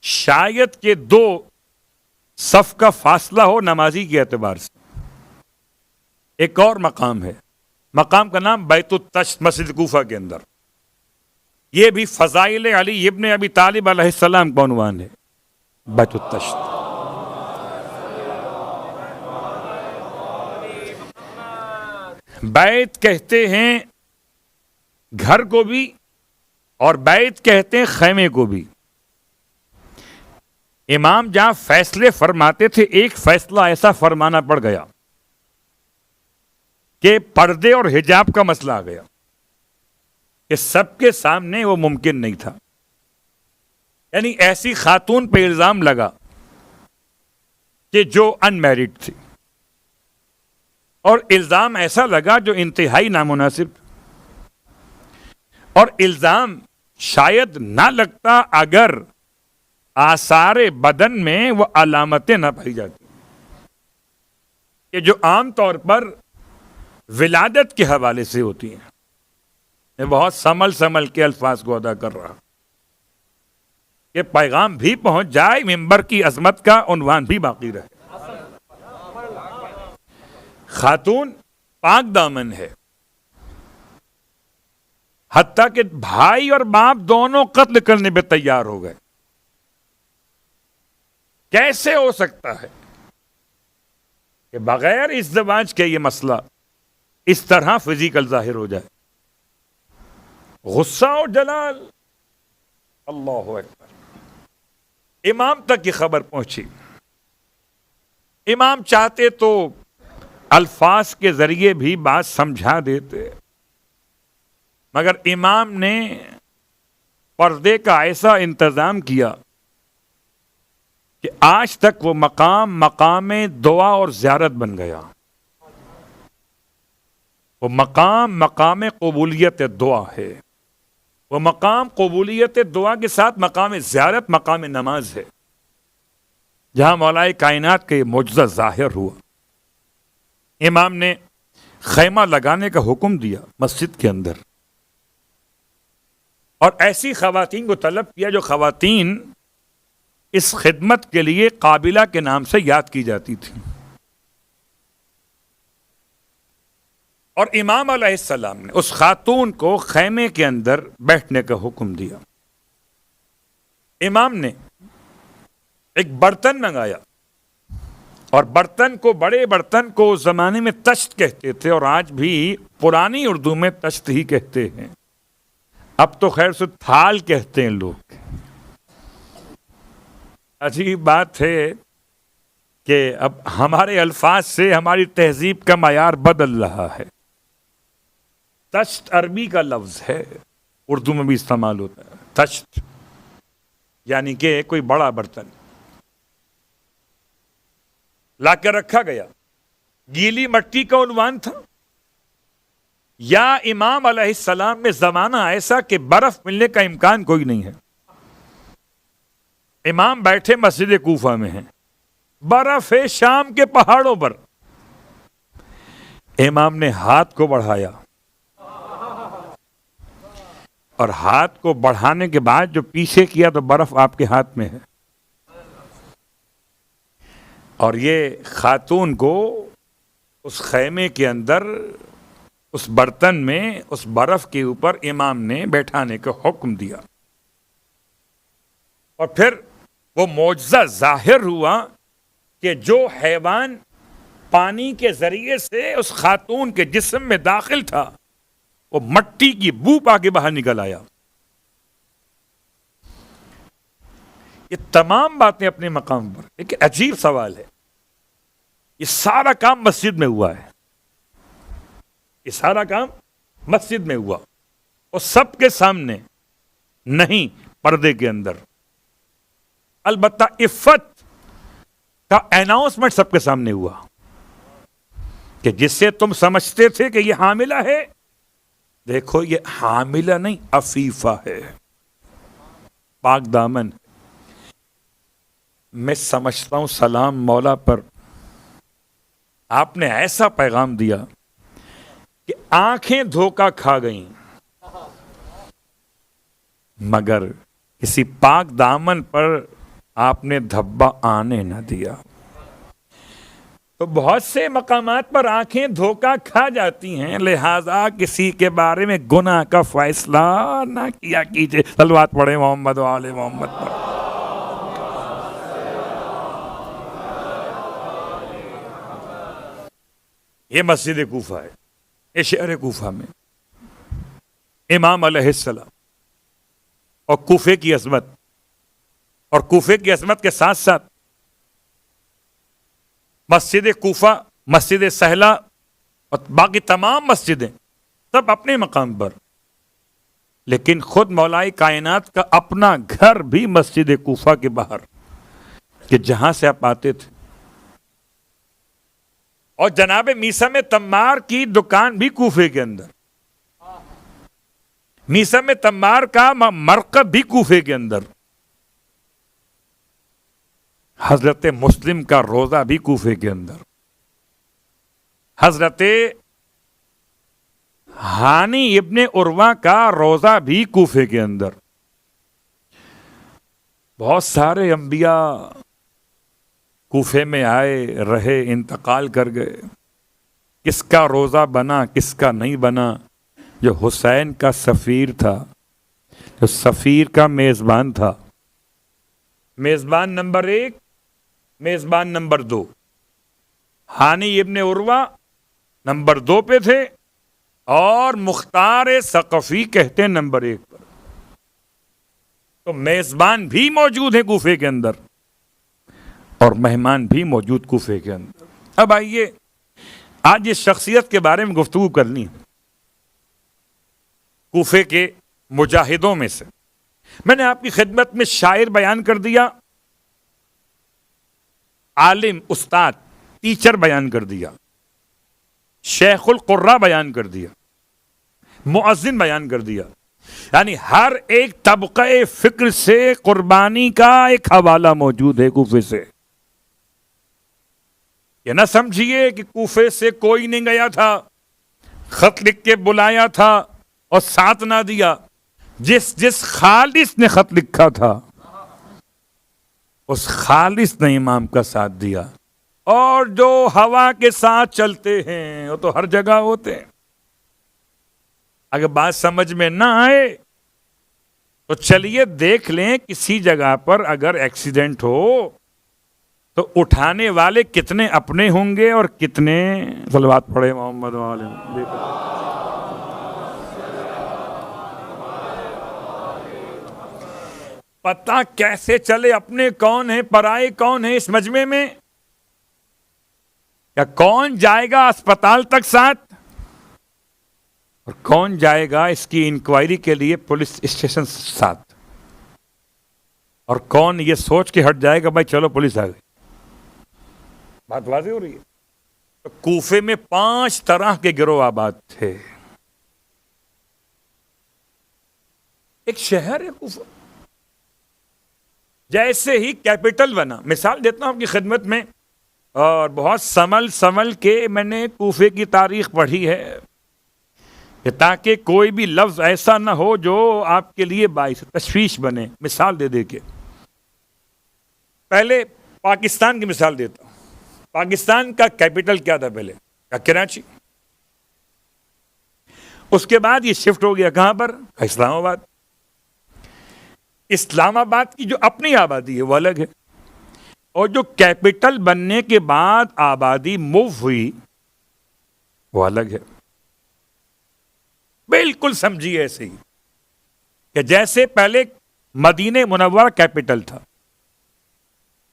شاید کہ دو صف کا فاصلہ ہو نمازی کے اعتبار سے، ایک اور مقام ہے، مقام کا نام بیت التشت، مسجد کوفہ کے اندر. یہ بھی فضائل علی ابن ابی طالب علیہ السلام کا عنوان ہے، بیت التشت. بیت کہتے ہیں گھر کو بھی، اور بیت کہتے ہیں خیمے کو بھی. امام جہاں فیصلے فرماتے تھے، ایک فیصلہ ایسا فرمانا پڑ گیا کہ پردے اور حجاب کا مسئلہ آ گیا کہ سب کے سامنے وہ ممکن نہیں تھا. یعنی ایسی خاتون پہ الزام لگا کہ جو ان میرڈ تھی، اور الزام ایسا لگا جو انتہائی نامناسب، اور الزام شاید نہ لگتا اگر آثار بدن میں وہ علامتیں نہ پائی جاتی کہ جو عام طور پر ولادت کے حوالے سے ہوتی ہیں. میں بہت سنبھل کے الفاظ کو ادا کر رہا کہ پیغام بھی پہنچ جائے، ممبر کی عظمت کا عنوان بھی باقی رہے. خاتون پاک دامن ہے، حتیٰ کہ بھائی اور باپ دونوں قتل کرنے پہ تیار ہو گئے. کیسے ہو سکتا ہے کہ بغیر ازدواج کے یہ مسئلہ اس طرح فزیکل ظاہر ہو جائے؟ غصہ اور جلال. اللہ اکبر. امام تک یہ خبر پہنچی. امام چاہتے تو الفاظ کے ذریعے بھی بات سمجھا دیتے، مگر امام نے پردے کا ایسا انتظام کیا کہ آج تک وہ مقام دعا اور زیارت بن گیا. وہ مقام قبولیت دعا ہے. وہ مقام قبولیت دعا کے ساتھ مقام زیارت، مقام نماز ہے، جہاں مولا کائنات کا یہ معجزہ ظاہر ہوا. امام نے خیمہ لگانے کا حکم دیا مسجد کے اندر، اور ایسی خواتین کو طلب کیا جو خواتین اس خدمت کے لیے قابلہ کے نام سے یاد کی جاتی تھی. اور امام علیہ السلام نے اس خاتون کو خیمے کے اندر بیٹھنے کا حکم دیا. امام نے ایک برتن منگایا، اور برتن کو، بڑے برتن کو اس زمانے میں تشت کہتے تھے، اور آج بھی پرانی اردو میں تشت ہی کہتے ہیں. اب تو خیر سے تھال کہتے ہیں لوگ. عجیب بات ہے کہ اب ہمارے الفاظ سے ہماری تہذیب کا معیار بدل رہا ہے. تشت عربی کا لفظ ہے، اردو میں بھی استعمال ہوتا ہے. تشت یعنی کہ کوئی بڑا برتن لا کے رکھا گیا. گیلی مٹی کا عنوان تھا، یا امام علیہ السلام میں زمانہ ایسا کہ برف ملنے کا امکان کوئی نہیں ہے. امام بیٹھے مسجد کوفہ میں ہیں، برف ہے شام کے پہاڑوں پر. امام نے ہاتھ کو بڑھایا، اور ہاتھ کو بڑھانے کے بعد جو پیچھے کیا تو برف آپ کے ہاتھ میں ہے. اور یہ خاتون کو اس خیمے کے اندر، اس برتن میں، اس برف کے اوپر امام نے بیٹھانے کا حکم دیا. اور پھر وہ معجزہ ظاہر ہوا کہ جو حیوان پانی کے ذریعے سے اس خاتون کے جسم میں داخل تھا، وہ مٹی کی بو پا کے باہر نکل آیا. یہ تمام باتیں اپنے مقام پر. ایک عجیب سوال ہے، یہ سارا کام مسجد میں ہوا ہے. یہ سارا کام مسجد میں ہوا، اور سب کے سامنے نہیں، پردے کے اندر. البتہ عفت کا اناؤنسمنٹ سب کے سامنے ہوا کہ جس سے تم سمجھتے تھے کہ یہ حاملہ ہے، دیکھو یہ حاملہ نہیں، عفیفہ ہے، پاک دامن. میں سمجھتا ہوں سلام مولا پر آپ نے ایسا پیغام دیا کہ آنکھیں دھوکہ کھا گئیں، مگر کسی پاک دامن پر آپ نے دھبا آنے نہ دیا. تو بہت سے مقامات پر آنکھیں دھوکہ کھا جاتی ہیں، لہذا کسی کے بارے میں گناہ کا فیصلہ نہ کیا کیجیے. صلوات پڑھیں محمد و آل محمد پر. یہ مسجد کوفہ ہے، یہ شہر کوفہ میں امام علیہ السلام اور کوفے کی عظمت، اور کوفے کی عظمت کے ساتھ ساتھ مسجد کوفہ، مسجد سہلہ اور باقی تمام مسجدیں سب اپنے مقام پر. لیکن خود مولا کائنات کا اپنا گھر بھی مسجد کوفہ کے باہر، کہ جہاں سے آپ آتے تھے. اور جناب میثم تمار کی دکان بھی کوفے کے اندر. میسم تمار کا مرکب بھی کوفے کے اندر، حضرت مسلم کا روزہ بھی کوفے کے اندر، حضرت ہانی ابن عروہ کا روزہ بھی کوفے کے اندر. بہت سارے انبیاء کوفے میں آئے رہے، انتقال کر گئے. کس کا روزہ بنا کس کا نہیں بنا؟ جو حسین کا سفیر تھا، جو سفیر کا میزبان تھا، میزبان نمبر 1، میزبان نمبر 2، ہانی ابن عروہ نمبر 2 پہ تھے، اور مختار ثقفی کہتے ہیں نمبر 1 پر. تو میزبان بھی موجود ہیں کوفے کے اندر اور مہمان بھی موجود کوفے کے اندر. اب آئیے آج اس شخصیت کے بارے میں گفتگو کرنی ہے. کوفے کے مجاہدوں میں سے میں نے آپ کی خدمت میں شاعر بیان کر دیا، عالم، استاد، ٹیچر بیان کر دیا، شیخ القراء بیان کر دیا، مؤذن بیان کر دیا. یعنی ہر ایک طبقہ فکر سے قربانی کا ایک حوالہ موجود ہے کوفے سے. یہ نہ سمجھیے کہ کوفے سے کوئی نہیں گیا تھا، خط لکھ کے بلایا تھا اور ساتھ نہ دیا. جس خالص نے خط لکھا تھا اس خالص نے امام کا ساتھ دیا. اور جو ہوا کے ساتھ چلتے ہیں وہ تو ہر جگہ ہوتے ہیں. اگر بات سمجھ میں نہ آئے تو چلیے دیکھ لیں کسی جگہ پر اگر ایکسیڈنٹ ہو تو اٹھانے والے کتنے اپنے ہوں گے اور کتنے. صلوات پڑھے محمد علیہ. پتہ کیسے چلے اپنے کون ہیں پرائے کون ہیں اس مجمع میں؟ یا کون جائے گا اسپتال تک ساتھ اور کون جائے گا اس کی انکوائری کے لیے پولیس اسٹیشن ساتھ، اور کون یہ سوچ کے ہٹ جائے گا بھائی چلو پولیس آ گئی. بات واضح ہو رہی ہے. تو کوفے میں 5 طرح کے گروہ آباد تھے. ایک شہر ہے کوفہ، جیسے ہی کیپٹل بنا. مثال دیتا ہوں آپ کی خدمت میں، اور بہت سنبھل کے میں نے کوفے کی تاریخ پڑھی ہے کہ تاکہ کوئی بھی لفظ ایسا نہ ہو جو آپ کے لیے باعث تشویش بنے. مثال دے کے پہلے پاکستان کی مثال دیتا ہوں. پاکستان کا کیپٹل کیا تھا پہلے؟ کراچی. اس کے بعد یہ شفٹ ہو گیا کہاں پر؟ اسلام آباد. اسلام آباد کی جو اپنی آبادی ہے وہ الگ ہے، اور جو کیپٹل بننے کے بعد آبادی موو ہوئی وہ الگ ہے. بالکل سمجھیے ایسے ہی کہ جیسے پہلے مدینہ منورہ کیپٹل تھا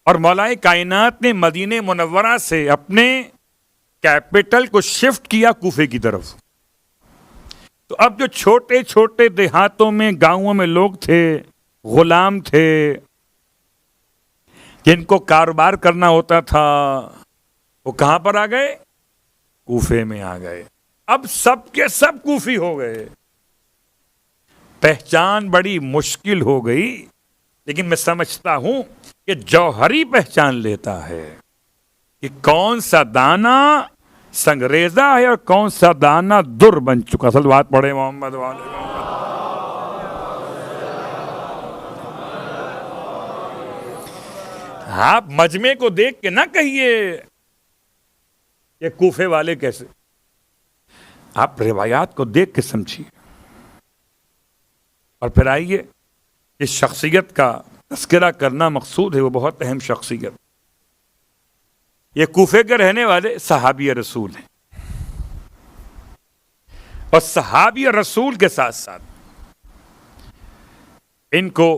اور مولائے کائنات نے مدینہ منورہ سے اپنے کیپٹل کو شفٹ کیا کوفے کی طرف. تو اب جو چھوٹے چھوٹے دیہاتوں میں گاؤں میں لوگ تھے، غلام تھے، جن کو کاروبار کرنا ہوتا تھا، وہ کہاں پر آ گئے؟ کوفے میں آ گئے. اب سب کے سب کوفی ہو گئے. پہچان بڑی مشکل ہو گئی، لیکن میں سمجھتا ہوں کہ جوہری پہچان لیتا ہے کہ کون سا دانہ سنگریزہ ہے اور کون سا دانہ در بن چکا. صلوات پڑھے محمد والے. آپ مجمع کو دیکھ کے نہ کہیے یہ کوفے والے کیسے، آپ روایات کو دیکھ کے سمجھیے. اور پھر آئیے اس شخصیت کا تذکرہ کرنا مقصود ہے، وہ بہت اہم شخصیت. یہ کوفے کے رہنے والے صحابی رسول ہیں، اور صحابی رسول کے ساتھ ساتھ ان کو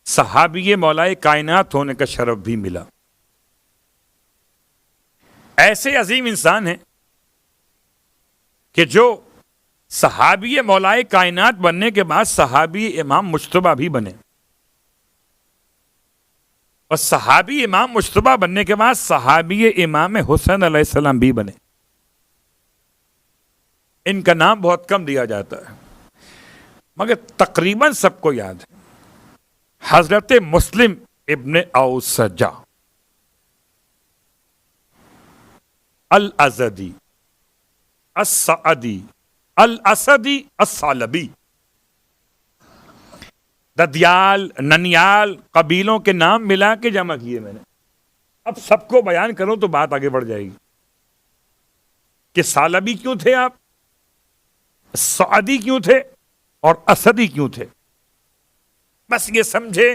صحابی مولائے کائنات ہونے کا شرف بھی ملا. ایسے عظیم انسان ہیں کہ جو صحابی مولائے کائنات بننے کے بعد صحابی امام مجتبی بھی بنے، اور صحابی امام مجتبی بننے کے بعد صحابی امام حسین علیہ السلام بھی بنے. ان کا نام بہت کم دیا جاتا ہے، مگر تقریباً سب کو یاد ہے۔ حضرت مسلم ابن اوسجہ الازدی السعدی الاسدی الثعلبی، ددیال ننیال قبیلوں کے نام ملا کے جمع کیے میں نے۔ اب سب کو بیان کروں تو بات آگے بڑھ جائے گی کہ ثعلبی کیوں تھے آپ، سعدی کیوں تھے، اور اسدی کیوں تھے۔ بس یہ سمجھے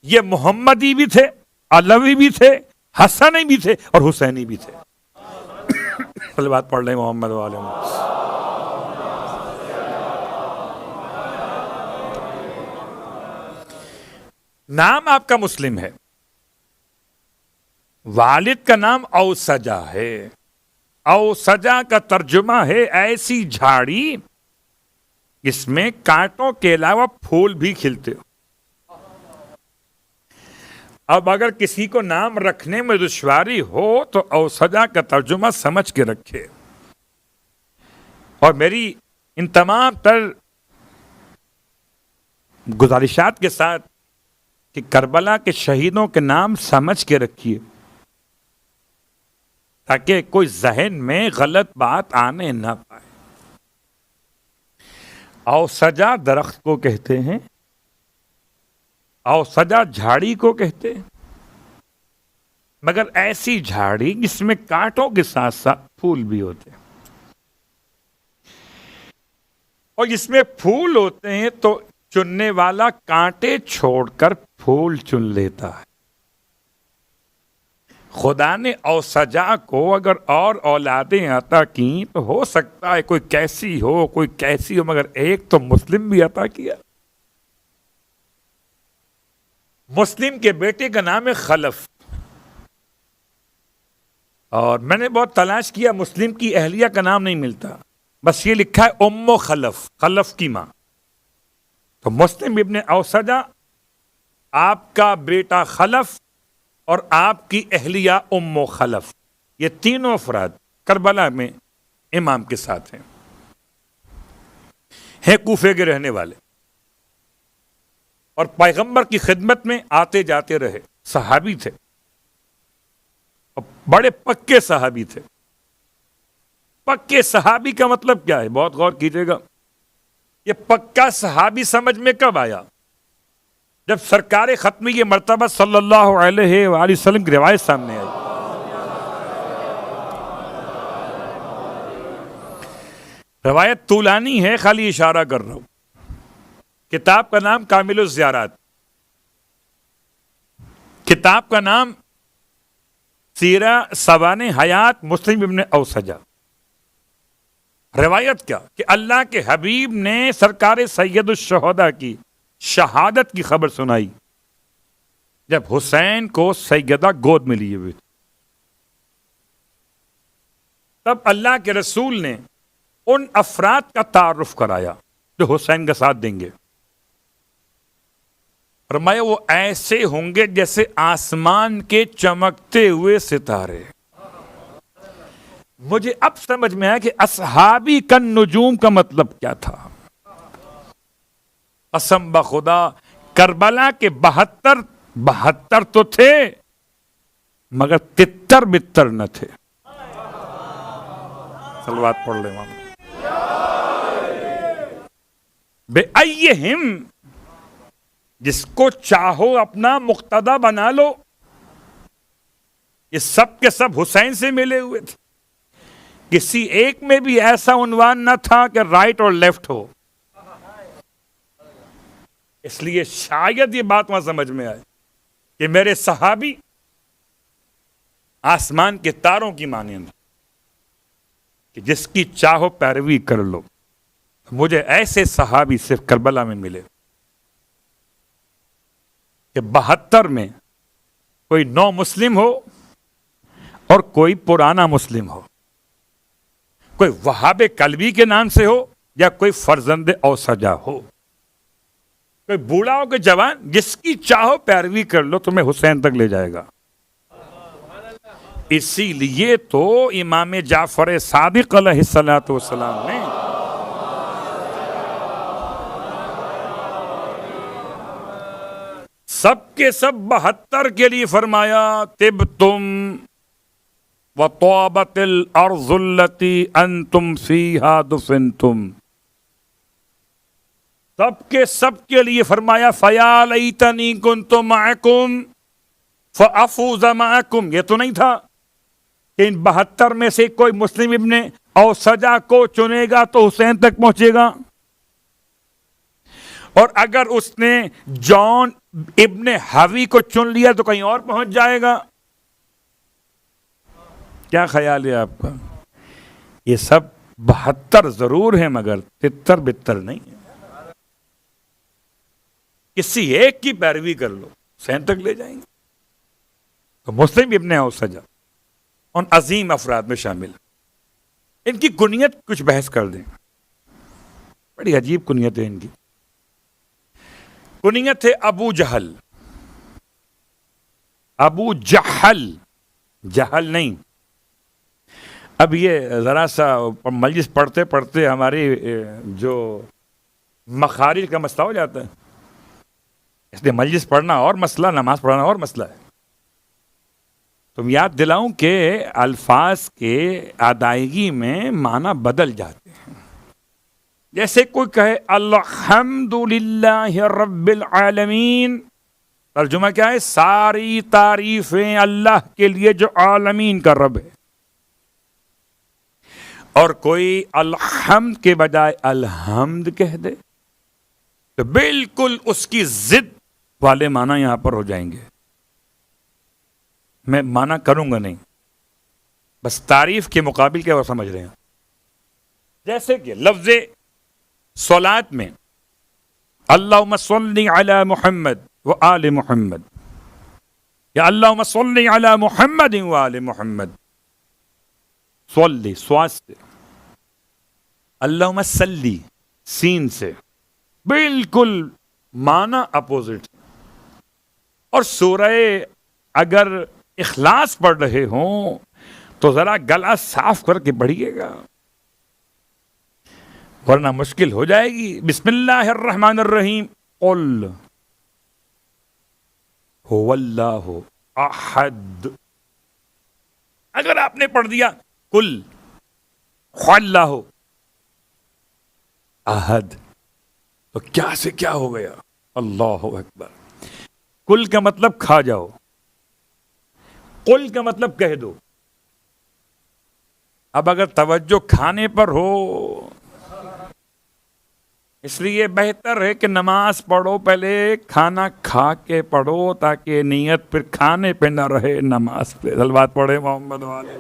یہ محمدی بھی تھے، علوی بھی تھے، حسنی بھی تھے، اور حسینی بھی تھے۔ بات پڑھ لیں محمد والے نام آپ کا مسلم ہے، والد کا نام اوسجہ ہے۔ اوسجہ کا ترجمہ ہے ایسی جھاڑی جس میں کانٹوں کے علاوہ پھول بھی کھلتے ہو۔ اب اگر کسی کو نام رکھنے میں دشواری ہو تو اوسجہ کا ترجمہ سمجھ کے رکھے۔ اور میری ان تمام تر گزارشات کے ساتھ کہ کربلا کے شہیدوں کے نام سمجھ کے رکھیے تاکہ کوئی ذہن میں غلط بات آنے نہ پائے۔ اوسجہ درخت کو کہتے ہیں، اوسجہ جھاڑی کو کہتے ہیں، مگر ایسی جھاڑی جس میں کانٹوں کے ساتھ ساتھ پھول بھی ہوتے ہیں۔ اور جس میں پھول ہوتے ہیں تو چننے والا کانٹے چھوڑ کر پھول چن لیتا ہے۔ خدا نے اوسجہ کو اگر اور اولادیں عطا کی تو ہو سکتا ہے کوئی کیسی ہو مگر ایک تو مسلم بھی عطا کیا۔ مسلم کے بیٹے کا نام ہے خلف، اور میں نے بہت تلاش کیا، مسلم کی اہلیہ کا نام نہیں ملتا، بس یہ لکھا ہے ام خلف، خلف کی ماں۔ تو مسلم ابن اوسجہ، آپ کا بیٹا خلف اور آپ کی اہلیہ ام خلف، یہ تینوں افراد کربلا میں امام کے ساتھ ہیں کوفے کے رہنے والے، اور پیغمبر کی خدمت میں آتے جاتے رہے، صحابی تھے، اور بڑے پکے صحابی تھے۔ پکے صحابی کا مطلب کیا ہے؟ بہت غور کیجیے گا۔ یہ پکا صحابی سمجھ میں کب آیا؟ جب سرکار ختمی مرتبہ صلی اللہ علیہ وآلہ وسلم کی روایت سامنے آئی۔ روایت طولانی ہے، خالی اشارہ کر رہا ہوں۔ کتاب کا نام کامل الزیارات، کتاب کا نام سیرہ سوانح حیات مسلم ابن اوسجہ۔ روایت کیا کہ اللہ کے حبیب نے سرکار سید الشہداء کی شہادت کی خبر سنائی جب حسین کو سیدہ گود میں لیے ہوئے تھے۔ تب اللہ کے رسول نے ان افراد کا تعارف کرایا جو حسین کا ساتھ دیں گے۔ فرمایا وہ ایسے ہوں گے جیسے آسمان کے چمکتے ہوئے ستارے۔ مجھے اب سمجھ میں آیا کہ اصحابی کن نجوم کا مطلب کیا تھا۔ قسم بخدا کربلا کے 72 تو تھے مگر تتر بتر نہ تھے۔ صلوات پڑھ لیں ماما۔ بے ایہم، جس کو چاہو اپنا مقتدا بنا لو۔ یہ سب کے سب حسین سے ملے ہوئے تھے، کسی ایک میں بھی ایسا عنوان نہ تھا کہ رائٹ اور لیفٹ ہو۔ اس لیے شاید یہ بات وہاں سمجھ میں آئے کہ میرے صحابی آسمان کے تاروں کی مانند کہ جس کی چاہو پیروی کر لو۔ مجھے ایسے صحابی صرف کربلا میں ملے کہ 72 میں کوئی نو مسلم ہو اور کوئی پرانا مسلم ہو، کوئی وہاب قلبی کے نام سے ہو یا کوئی فرزند اوسجہ ہو، کوئی بوڑھا ہو کہ جوان، جس کی چاہو پیروی کر لو تمہیں حسین تک لے جائے گا۔ اسی لیے تو امام جعفر صادق علیہ السلام نے سب کے سب 72 کے لیے فرمایا طبتم وطابت الارض التي انتم فيها دفنتم. سب کے لیے فرمایا فیا لیتنی کنت معکم فافوز معکم. یہ تو نہیں تھا کہ ان 72 میں سے کوئی مسلم ابن اوسجہ کو چنے گا تو حسین تک پہنچے گا، اور اگر اس نے جون ابن حوی کو چن لیا تو کہیں اور پہنچ جائے گا. کیا خیال ہے آپ کا؟ یہ سب 72 ضرور ہیں مگر 73 نہیں ہے. کسی ایک کی پیروی کر لو حسین تک لے جائیں گے. تو مسلم ابن اوسجہ ان عظیم افراد میں شامل. ان کی کنیت کچھ بحث کر دیں. بڑی عجیب کنیت ہے ان کی. کنیت ہے ابو جہل. ابو جہل، جہل نہیں. اب یہ ذرا سا مجلس پڑھتے پڑھتے ہماری جو مخارج کا مسئلہ ہو جاتا ہے. اس لیے مجلس پڑھنا اور مسئلہ، نماز پڑھنا اور مسئلہ ہے. تم یاد دلاؤں کہ الفاظ کے ادائیگی میں معنی بدل جاتے ہیں. جیسے کوئی کہے الحمد للہ رب العالمین، ترجمہ کیا ہے؟ ساری تعریفیں اللہ کے لیے جو عالمین کا رب ہے. اور کوئی الحمد کے بجائے الحمد کہہ دے تو بالکل اس کی ضد والے معنی یہاں پر ہو جائیں گے. میں معنی کروں گا نہیں، بس تعریف کے مقابل کیا وہ سمجھ رہے ہیں. جیسے کہ لفظ صلاۃ میں اللہم صلی علی محمد و آل محمد، یا اللہم صلی علی محمد و آل محمد. صلی سواد سے، اللہم صلی سین سے، بالکل معنی اپوزٹ. اور سورہ اگر اخلاص پڑھ رہے ہوں تو ذرا گلا صاف کر کے پڑھیے گا، ورنہ مشکل ہو جائے گی. بسم اللہ الرحمن الرحیم قل هو اللہ احد. اگر آپ نے پڑھ دیا قل هو اللہ احد تو کیا سے کیا ہو گیا؟ اللہ اکبر. کل کا مطلب کھا جاؤ، قل کا مطلب کہہ دو. اب اگر توجہ کھانے پر ہو، اس لیے بہتر ہے کہ نماز پڑھو پہلے کھانا کھا کے پڑھو، تاکہ نیت پھر کھانے پہ نہ رہے، نماز پہ. صلوات پڑھے محمد والے.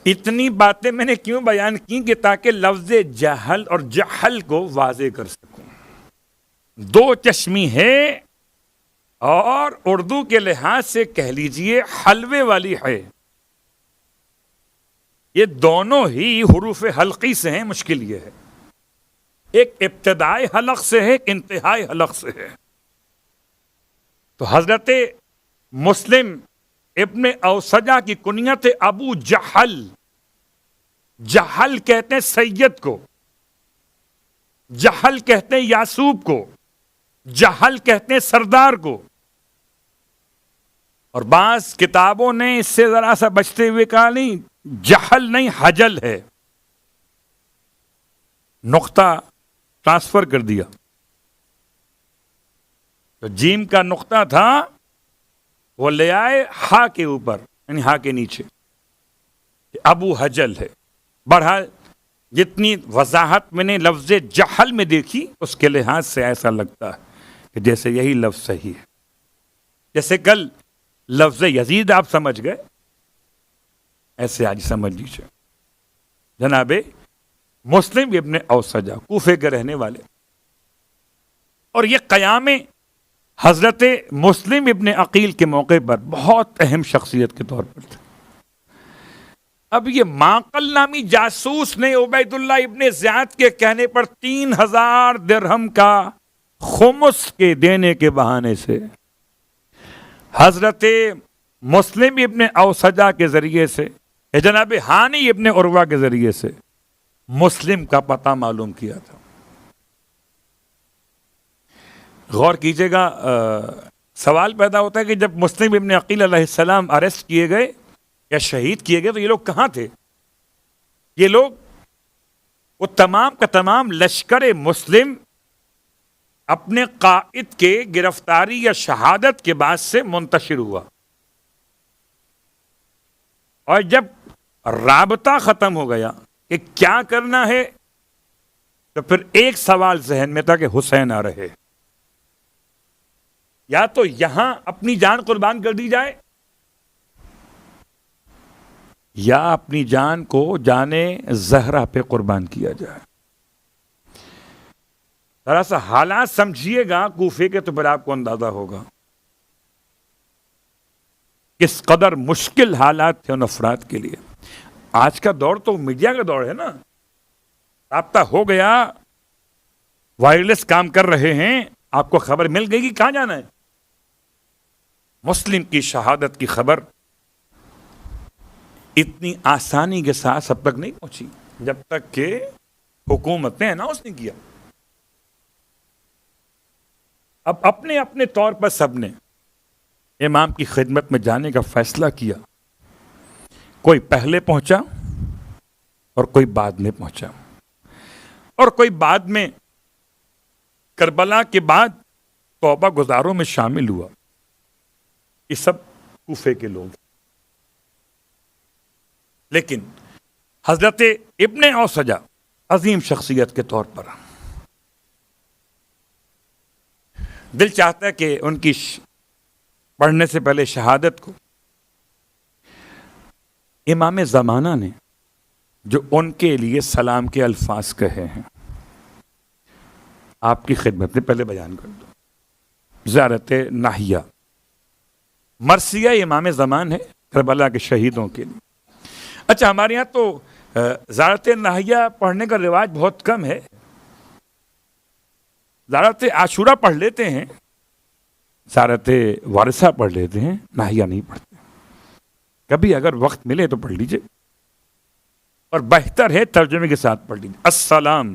اتنی باتیں میں نے کیوں بیان کی کہ تاکہ لفظ جہل اور جہل کو واضح کر سکوں. دو چشمی ہے اور اردو کے لحاظ سے کہہ لیجئے حلوے والی ہے. یہ دونوں ہی حروف حلقی سے ہیں. مشکل یہ ہے ایک ابتدائی حلق سے ہے، ایک انتہائی حلق سے ہے. تو حضرت مسلم ابن اوسجہ کی کنیت ابو جہل. جہل کہتے ہیں سید کو، جہل کہتے ہیں یاسوب کو، جہل کہتے ہیں سردار کو. اور بعض کتابوں نے اس سے ذرا سا بچتے ہوئے کہا نہیں، جہل نہیں حجل ہے، نقطہ ٹرانسفر کر دیا. تو جیم کا نقطہ تھا وہ لے آئے ہا کے اوپر، یعنی ہا کے نیچے. ابو حجل ہے. بہرحال جتنی وضاحت میں نے لفظ جہل میں دیکھی اس کے لحاظ سے ایسا لگتا ہے کہ جیسے یہی لفظ صحیح ہے. جیسے کل لفظ یزید آپ سمجھ گئے، ایسے آج سمجھ لیجیے. جناب مسلم ابن اوسجہ کوفے کے رہنے والے، اور یہ قیام حضرت مسلم ابن عقیل کے موقع پر بہت اہم شخصیت کے طور پر تھے. اب یہ معقل نامی جاسوس نے عبید اللہ ابن زیاد کے کہنے پر 3000 درہم کا خمس کے دینے کے بہانے سے حضرت مسلم ابن اوسجہ کے ذریعے سے، جناب ہانی ابن عروہ کے ذریعے سے مسلم کا پتہ معلوم کیا تھا. غور کیجیے گا, سوال پیدا ہوتا ہے کہ جب مسلم ابن عقیل علیہ السلام اریسٹ کیے گئے یا شہید کیے گئے تو یہ لوگ کہاں تھے؟ یہ لوگ وہ تمام کا تمام لشکر مسلم اپنے قائد کے گرفتاری یا شہادت کے بعد سے منتشر ہوا, اور جب رابطہ ختم ہو گیا کہ کیا کرنا ہے تو پھر ایک سوال ذہن میں تھا کہ حسین آ رہے, یا تو یہاں اپنی جان قربان کر دی جائے یا اپنی جان کو جانے زہرا پہ قربان کیا جائے. ذرا سا حالات سمجھیے گا کوفے کے تو پھر آپ کو اندازہ ہوگا کس قدر مشکل حالات تھے ان افراد کے لیے. آج کا دور تو میڈیا کا دور ہے نا, رابطہ ہو گیا, وائرلیس کام کر رہے ہیں, آپ کو خبر مل گئی کہ کہاں جانا ہے. مسلم کی شہادت کی خبر اتنی آسانی کے ساتھ سب تک نہیں پہنچی جب تک کہ حکومت نے اناؤنس نہیں کیا. اب اپنے اپنے طور پر سب نے امام کی خدمت میں جانے کا فیصلہ کیا. کوئی پہلے پہنچا اور کوئی بعد میں پہنچا, اور کوئی بعد میں کربلا کے بعد توبہ گزاروں میں شامل ہوا. یہ سب کوفے کے لوگ. لیکن حضرت ابن اوسجہ عظیم شخصیت کے طور پر دل چاہتا ہے کہ ان کی پڑھنے سے پہلے شہادت کو امام زمانہ نے جو ان کے لیے سلام کے الفاظ کہے ہیں آپ کی خدمت میں پہلے بیان کر دو. زیارت ناہیہ مرثیہ امام زمان ہے کربلا کے شہیدوں کے لیے. اچھا, ہمارے یہاں تو زیارت ناہیہ پڑھنے کا رواج بہت کم ہے. زیارت عاشورہ پڑھ لیتے ہیں, زیارت وارثہ پڑھ لیتے ہیں, ناہیہ نہیں پڑھتے. کبھی اگر وقت ملے تو پڑھ لیجئے, اور بہتر ہے ترجمے کے ساتھ پڑھ لیجئے. السلام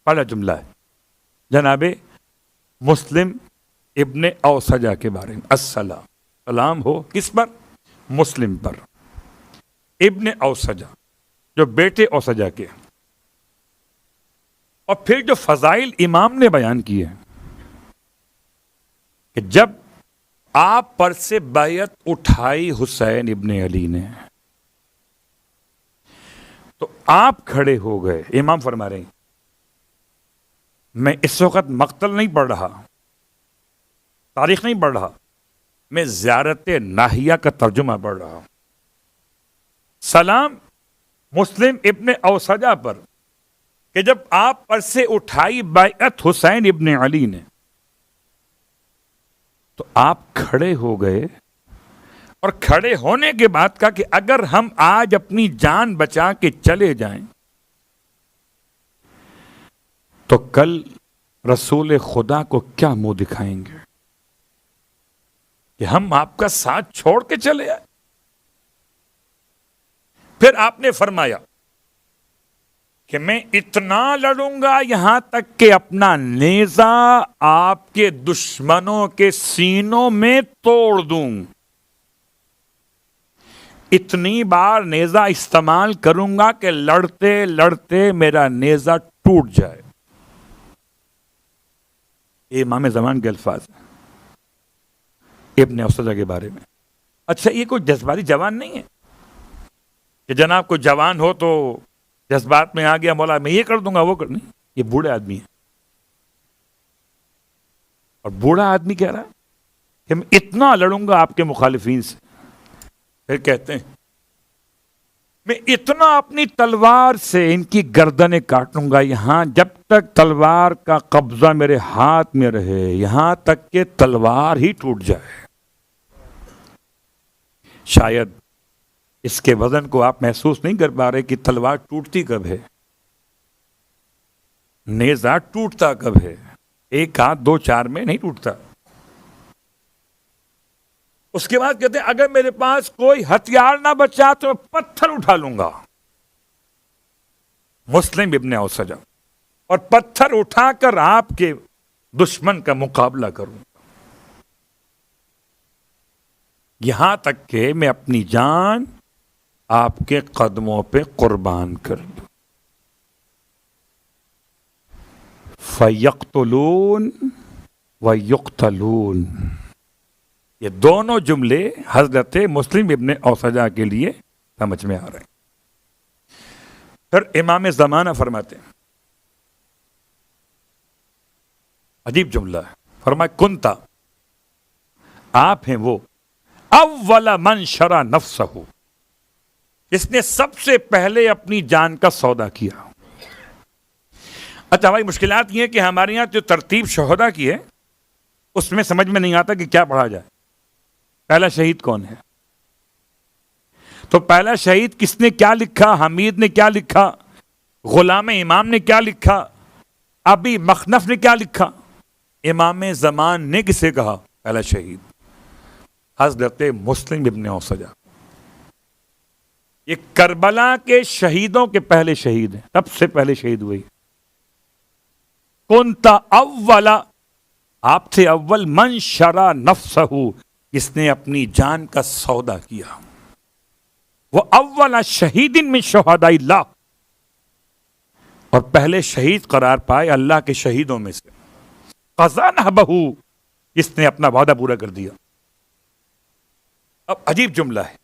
پہلا جملہ ہے جناب مسلم ابن اوسجہ کے بارے میں. السلام, سلام ہو کس پر؟ مسلم پر. ابن اوسجہ جو بیٹے اوسجہ کے. اور پھر جو فضائل امام نے بیان کیے ہیں کہ جب آپ پر سے بیعت اٹھائی حسین ابن علی نے تو آپ کھڑے ہو گئے. امام فرما رہے ہیں میں اس وقت مقتل نہیں پڑھ رہا, تاریخ نہیں پڑھ رہا, میں زیارت ناہیہ کا ترجمہ پڑھ رہا ہوں. سلام مسلم ابن اوسجہ پر کہ جب آپ پر سے اٹھائی بیعت حسین ابن علی نے تو آپ کھڑے ہو گئے, اور کھڑے ہونے کے بعد کہا کہ اگر ہم آج اپنی جان بچا کے چلے جائیں تو کل رسول خدا کو کیا منہ دکھائیں گے کہ ہم آپ کا ساتھ چھوڑ کے چلے آئے. پھر آپ نے فرمایا کہ میں اتنا لڑوں گا یہاں تک کہ اپنا نیزہ آپ کے دشمنوں کے سینوں میں توڑ دوں. اتنی بار نیزہ استعمال کروں گا کہ لڑتے لڑتے میرا نیزہ ٹوٹ جائے. یہ امام زمان کے الفاظ ہیں ابن اوسجہ کے بارے میں. اچھا, یہ کوئی جذباتی جوان نہیں ہے کہ جناب کو جوان ہو تو جذبات میں آ گیا مولا میں یہ کر دوں گا وہ کر, نہیں. یہ بوڑھے آدمی ہے, اور بوڑھا آدمی کہہ رہا ہے کہ میں اتنا لڑوں گا آپ کے مخالفین سے. پھر کہتے ہیں میں اتنا اپنی تلوار سے ان کی گردنیں کاٹوں گا یہاں جب تک تلوار کا قبضہ میرے ہاتھ میں رہے, یہاں تک کہ تلوار ہی ٹوٹ جائے. شاید اس کے وزن کو آپ محسوس نہیں کر پا رہے کہ تلوار ٹوٹتی کب ہے, نیزہ ٹوٹتا کب ہے. ایک ہاتھ دو چار میں نہیں ٹوٹتا. اس کے بعد کہتے ہیں اگر میرے پاس کوئی ہتھیار نہ بچا تو میں پتھر اٹھا لوں گا. مسلم ابن اوسجا، اور پتھر اٹھا کر آپ کے دشمن کا مقابلہ کروں، یہاں تک کہ میں اپنی جان آپ کے قدموں پہ قربان کر دوں۔ فَيَقْتُلُونَ وَيُقْتَلُونَ، یہ دونوں جملے حضرت مسلم ابن اوسجا کے لیے سمجھ میں آ رہے ہیں۔ پھر امام زمانہ فرماتے ہیں، عجیب جملہ ہے، فرمایا کنتا، آپ ہیں وہ اول من شرا نفسہ، جس نے سب سے پہلے اپنی جان کا سودا کیا۔ اچھا بھائی، مشکلات یہ ہے کہ ہمارے یہاں جو ترتیب شہداء کی ہے اس میں سمجھ میں نہیں آتا کہ کیا پڑھا جائے۔ پہلا شہید کون ہے؟ تو پہلا شہید کس نے کیا لکھا؟ حمید نے کیا لکھا؟ غلام امام نے کیا لکھا؟ ابی مخنف نے کیا لکھا؟ امام زمان نے کسے کہا پہلا شہید؟ حضرت مسلم ابن اوسجا۔ یہ کربلا کے شہیدوں کے پہلے شہید ہیں، سب سے پہلے شہید ہوئی۔ کنتا اولا، آپ تھے اول من شرا نفسہ، جس نے اپنی جان کا سودا کیا۔ وہ اولا شہید من شہداء اللہ، اور پہلے شہید قرار پائے اللہ کے شہیدوں میں سے۔ قضا نحبہ، جس نے اپنا وعدہ پورا کر دیا۔ اب عجیب جملہ ہے،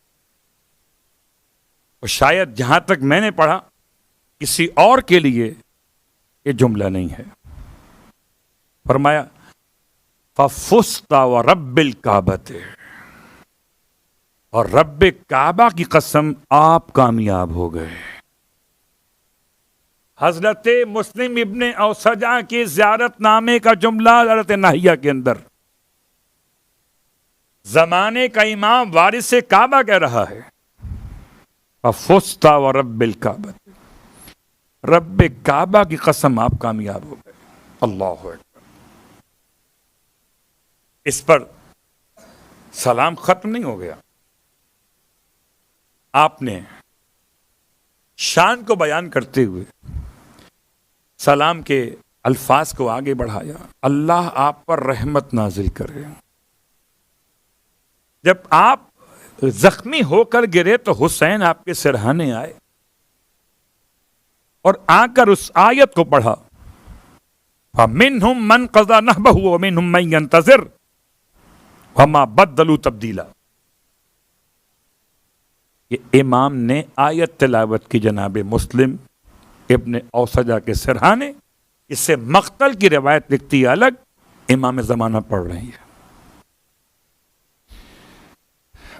اور شاید جہاں تک میں نے پڑھا کسی اور کے لیے یہ جملہ نہیں ہے۔ فرمایا فَفُزْتَ وَرَبِّ الْكَعْبَةِ، اور رب کعبہ کی قسم آپ کامیاب ہو گئے۔ حضرت مسلم ابن اوسجا کے زیارت نامے کا جملہ حضرت ناہیہ کے اندر زمانے کا امام وارث کعبہ کہہ رہا ہے، فَفُزْتَ وَرَبِّ الْكَعْبَةِ، رب کعبہ کی قسم آپ کامیاب ہو گئے۔ اللہ اکبر۔ اس پر سلام ختم نہیں ہو گیا، آپ نے شان کو بیان کرتے ہوئے سلام کے الفاظ کو آگے بڑھایا، اللہ آپ پر رحمت نازل کرے۔ جب آپ زخمی ہو کر گرے تو حسین آپ کے سرہانے آئے اور آ کر اس آیت کو پڑھا، فَمِنْهُمْ مَنْ قَضَى نَحْبَهُ وَمِنْهُمْ مَنْ يَنْتَظِرُ وَمَا بَدَّلُوا تَبْدِيلًا۔ یہ امام نے آیت تلاوت کی جناب مسلم ابن اوسجا کے سرہانے، اس سے مقتل کی روایت لکھتی ہے الگ، امام زمانہ پڑھ رہی ہے۔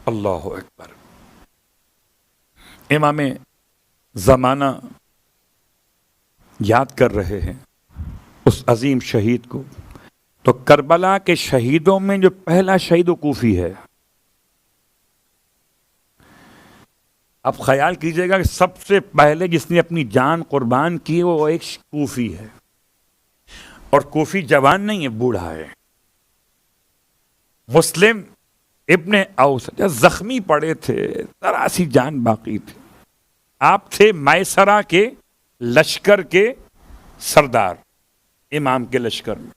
اللہ اکبر۔ امام زمانہ یاد کر رہے ہیں اس عظیم شہید کو، تو کربلا کے شہیدوں میں جو پہلا شہید و کوفی ہے۔ اب خیال کیجئے گا کہ سب سے پہلے جس نے اپنی جان قربان کی وہ ایک کوفی ہے، اور کوفی جوان نہیں ہے، بوڑھا ہے۔ مسلم ابن اوسجا زخمی پڑے تھے، ذرا سی جان باقی تھی۔ آپ تھے میسرہ کے لشکر کے سردار، امام کے لشکر میں،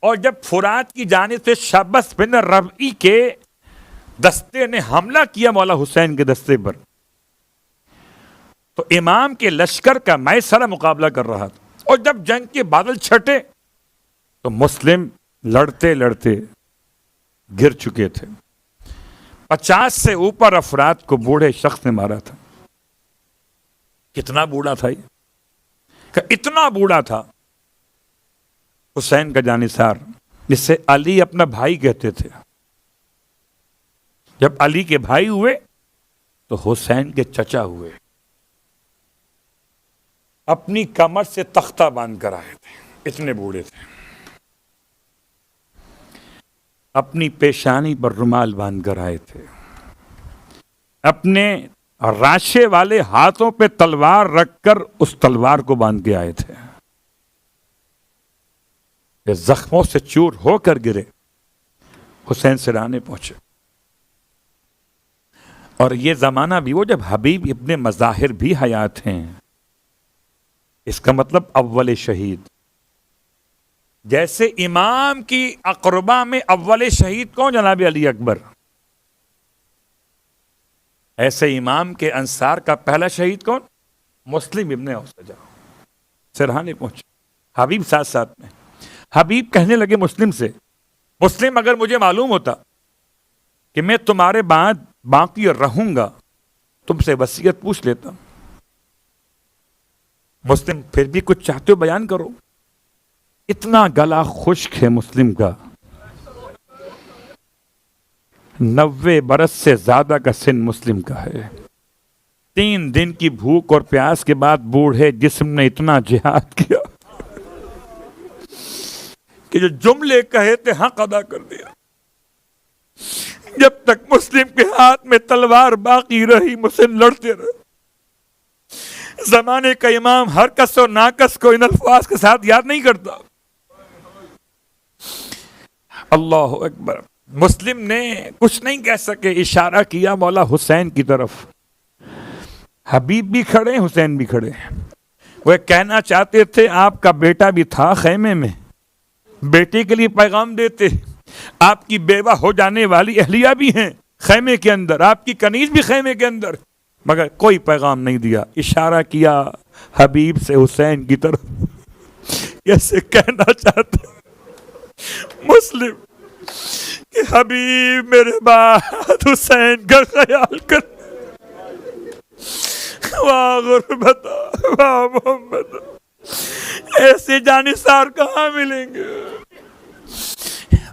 اور جب فرات کی جانب سے شبس بن ربعی کے دستے نے حملہ کیا مولا حسین کے دستے پر، تو امام کے لشکر کا میسرہ مقابلہ کر رہا تھا، اور جب جنگ کے بادل چھٹے تو مسلم لڑتے لڑتے گر چکے تھے۔ 50 سے اوپر افراد کو بوڑھے شخص نے مارا تھا۔ کتنا بوڑھا تھا یہ؟ کہ اتنا بوڑھا تھا حسین کا جانثار، جس سے علی اپنا بھائی کہتے تھے۔ جب علی کے بھائی ہوئے تو حسین کے چچا ہوئے۔ اپنی کمر سے تختہ باندھ کر آئے تھے، اتنے بوڑھے تھے۔ اپنی پیشانی پر رومال باندھ کر آئے تھے، اپنے راشے والے ہاتھوں پہ تلوار رکھ کر اس تلوار کو باندھ کے آئے تھے۔ یہ زخموں سے چور ہو کر گرے، حسین سرانے پہنچے۔ اور یہ زمانہ بھی وہ جب حبیب ابن مظاہر بھی حیات ہیں، اس کا مطلب اول شہید. جیسے امام کی اقربا میں اول شہید کون؟ جناب علی اکبر. ایسے امام کے انصار کا پہلا شہید کون؟ مسلم ابن اوسجہ. سرہانے پہنچے حبیب ساتھ ساتھ میں. حبیب کہنے لگے مسلم سے، مسلم اگر مجھے معلوم ہوتا کہ میں تمہارے بعد باقی رہوں گا تم سے وصیت پوچھ لیتا. مسلم پھر بھی کچھ چاہتے ہو بیان کرو. اتنا گلا خشک ہے مسلم کا، 90 برس سے زیادہ کا سن مسلم کا ہے. 3 دن کی بھوک اور پیاس کے بعد بوڑھے جسم نے اتنا جہاد کیا کہ جو جملے کہے تھے حق ادا کر دیا. جب تک مسلم کے ہاتھ میں تلوار باقی رہی مسلم لڑتے رہے. زمانے کا امام ہر کس و ناکس کو ان الفاظ کے ساتھ یاد نہیں کرتا. اللہ اکبر. مسلم نے کچھ نہیں کہہ سکے، اشارہ کیا مولا حسین کی طرف. حبیب بھی کھڑے، حسین بھی کھڑے. وہ کہنا چاہتے تھے آپ کا بیٹا بھی تھا خیمے میں، بیٹے کے لیے پیغام دیتے. آپ کی بیوہ ہو جانے والی اہلیہ بھی ہیں خیمے کے اندر، آپ کی کنیز بھی خیمے کے اندر، مگر کوئی پیغام نہیں دیا. اشارہ کیا حبیب سے حسین کی طرف. ایسے کہنا چاہتے مسلم کہ حبیب میرے بعد حسین کا خیال کر. واہ غربت واہ محمد، ایسے جانثار کہاں ملیں گے.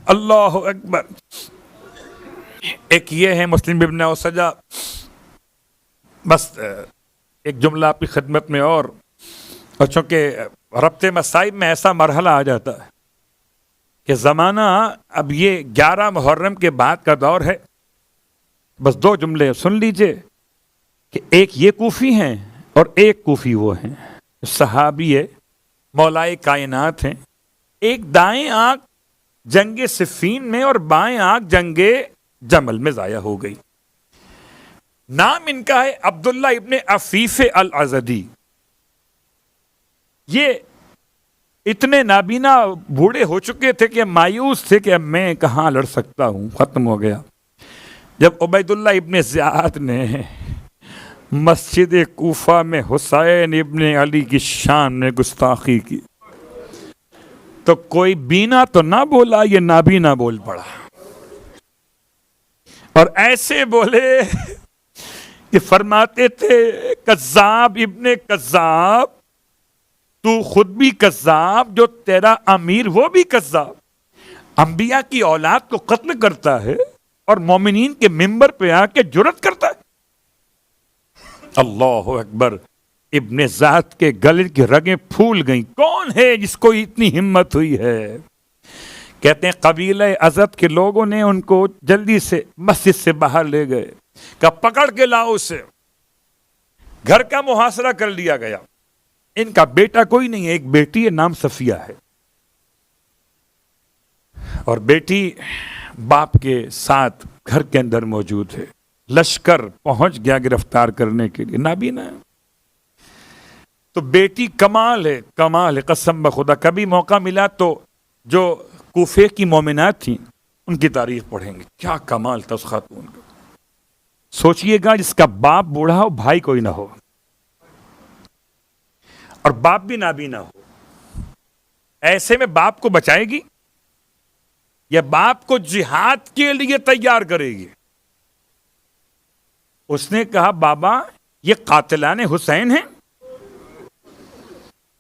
اللہ اکبر. ایک یہ ہے مسلم ابن اوسجہ. بس ایک جملہ آپ کی خدمت میں اور چونکہ ربط مصائب میں ایسا مرحلہ آ جاتا ہے کہ زمانہ اب یہ 11 محرم کے بعد کا دور ہے. بس 2 جملے سن لیجئے کہ ایک یہ کوفی ہیں اور ایک کوفی وہ ہیں، صحابی ہے، مولائے کائنات ہیں. ایک دائیں آنکھ جنگ صفین میں اور بائیں آنکھ جنگ جمل میں ضائع ہو گئی. نام ان کا ہے عبداللہ ابن عفیف الازدی. یہ اتنے نابینا بوڑھے ہو چکے تھے کہ مایوس تھے کہ اب میں کہاں لڑ سکتا ہوں، ختم ہو گیا. جب عبید اللہ ابن زیاد نے مسجد کوفہ میں حسین ابن علی کی شان میں گستاخی کی تو کوئی بینا تو نہ بولا، یہ نابینا بول پڑا. اور ایسے بولے کہ فرماتے تھے کذاب ابن کذاب، تو خود بھی کذاب، جو تیرا امیر وہ بھی کذاب. انبیاء کی اولاد کو قتل کرتا ہے اور مومنین کے ممبر پہ آ کے جرات کرتا ہے. اللہ اکبر. ابن ذات کے گلے کی رگیں پھول گئیں. کون ہے جس کو اتنی ہمت ہوئی ہے؟ کہتے ہیں قبیلہ ازد کے لوگوں نے ان کو جلدی سے مسجد سے باہر لے گئے کہ پکڑ کے لاؤ اسے. گھر کا محاصرہ کر لیا گیا. ان کا بیٹا کوئی نہیں ہے، ایک بیٹی ہے، نام صفیہ ہے، اور بیٹی باپ کے ساتھ گھر کے اندر موجود ہے. لشکر پہنچ گیا گرفتار کرنے کے لیے، نابینا ہے. تو بیٹی کمال ہے، کمال ہے قسم بخدا. کبھی موقع ملا تو جو کوفے کی مومنات تھیں ان کی تعریف پڑھیں گے. کیا کمال تھا اس خاتون کا. سوچئے گا جس کا باپ بوڑھا ہو، بھائی کوئی نہ ہو، اور باپ بھی نابینا ہو، ایسے میں باپ کو بچائے گی یا باپ کو جہاد کے لیے تیار کرے گی؟ اس نے کہا بابا یہ قاتلان حسین ہیں،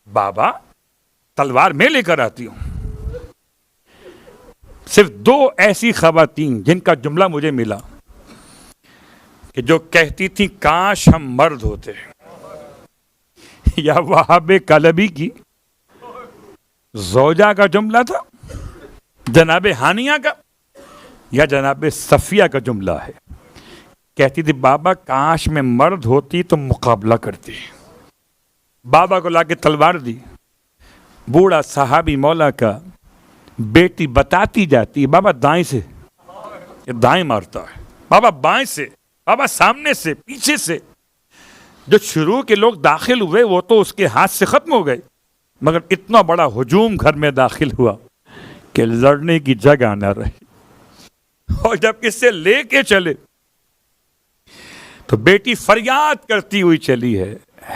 بابا تلوار میں لے کر آتی ہوں. صرف 2 ایسی خواتین جن کا جملہ مجھے ملا کہ جو کہتی تھی کاش ہم مرد ہوتے. یا وہاب کلبی کی زوجہ کا جملہ تھا، جناب ہانیہ کا، یا جناب صفیہ کا جملہ ہے. کہتی تھی بابا کاش میں مرد ہوتی تو مقابلہ کرتی. بابا کو لا کے تلوار دی. بوڑھا صحابی مولا کا بیٹی بتاتی جاتی بابا دائیں سے، یہ دائیں مارتا ہے، بابا بائیں سے، بابا سامنے سے، پیچھے سے. جو شروع کے لوگ داخل ہوئے وہ تو اس کے ہاتھ سے ختم ہو گئے، مگر اتنا بڑا ہجوم گھر میں داخل ہوا کہ لڑنے کی جگہ نہ رہی، اور جب اس سے لے کے چلے تو بیٹی فریاد کرتی ہوئی چلی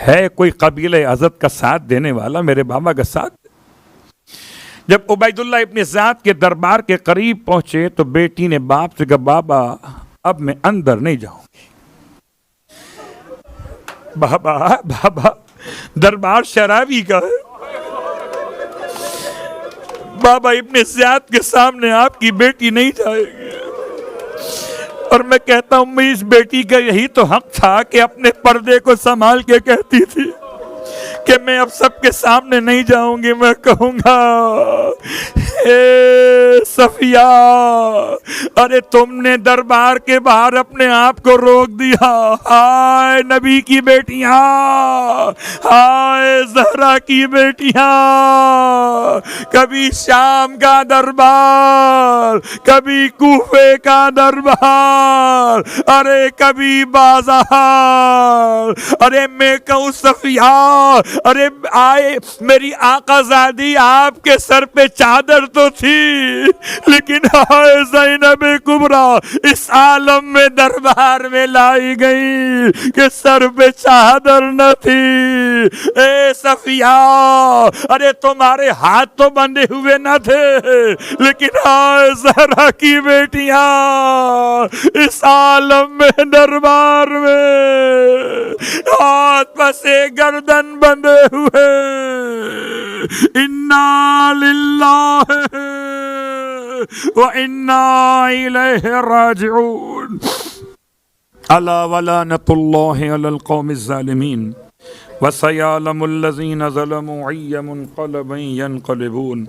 ہے کوئی قبیلہ عزت کا ساتھ دینے والا میرے بابا کا ساتھ؟ جب عبید اللہ ابن زیاد کے دربار کے قریب پہنچے تو بیٹی نے باپ سے کہا بابا اب میں اندر نہیں جاؤں گی۔ بابا دربار شرابی کا ہے، بابا ابن زیاد کے سامنے آپ کی بیٹی نہیں جائے گی۔ اور میں کہتا ہوں میں اس بیٹی کا یہی تو حق تھا کہ اپنے پردے کو سنبھال کے کہتی تھی کہ میں اب سب کے سامنے نہیں جاؤں گی، میں کہوں گا اے صفیہ، ارے تم نے دربار کے باہر اپنے آپ کو روک دیا، ہائے نبی کی بیٹیاں، ہائے زہرا کی بیٹیاں، کبھی شام کا دربار، کبھی کوفے کا دربار، ارے کبھی بازار، ارے میں کہوں صفیہ، ارے آئے میری آقا زادی آپ کے سر پہ چادر تو تھی، لیکن ہائے زینب کبریٰ اس عالم میں دربار میں لائی گئی کہ سر پہ چادر نہ تھی۔ اے صفیہ، ارے تمہارے ہاتھ تو بندھے ہوئے نہ تھے، لیکن ہائے زہرا کی بیٹیاں اس عالم میں دربار میں ہاتھ پسے گردن بندھے ہوئے، انا للہ وَإِنَّا إِلَيْهِ رَاجِعُونَ۔ الا وَلَعنَةُ اللَّهِ عَلَى الْقَوْمِ الظَّالِمِينَ وَسَيَعْلَمُ الَّذِينَ ظَلَمُوا أَيَّ مُنقَلَبٍ يَنقَلِبُونَ۔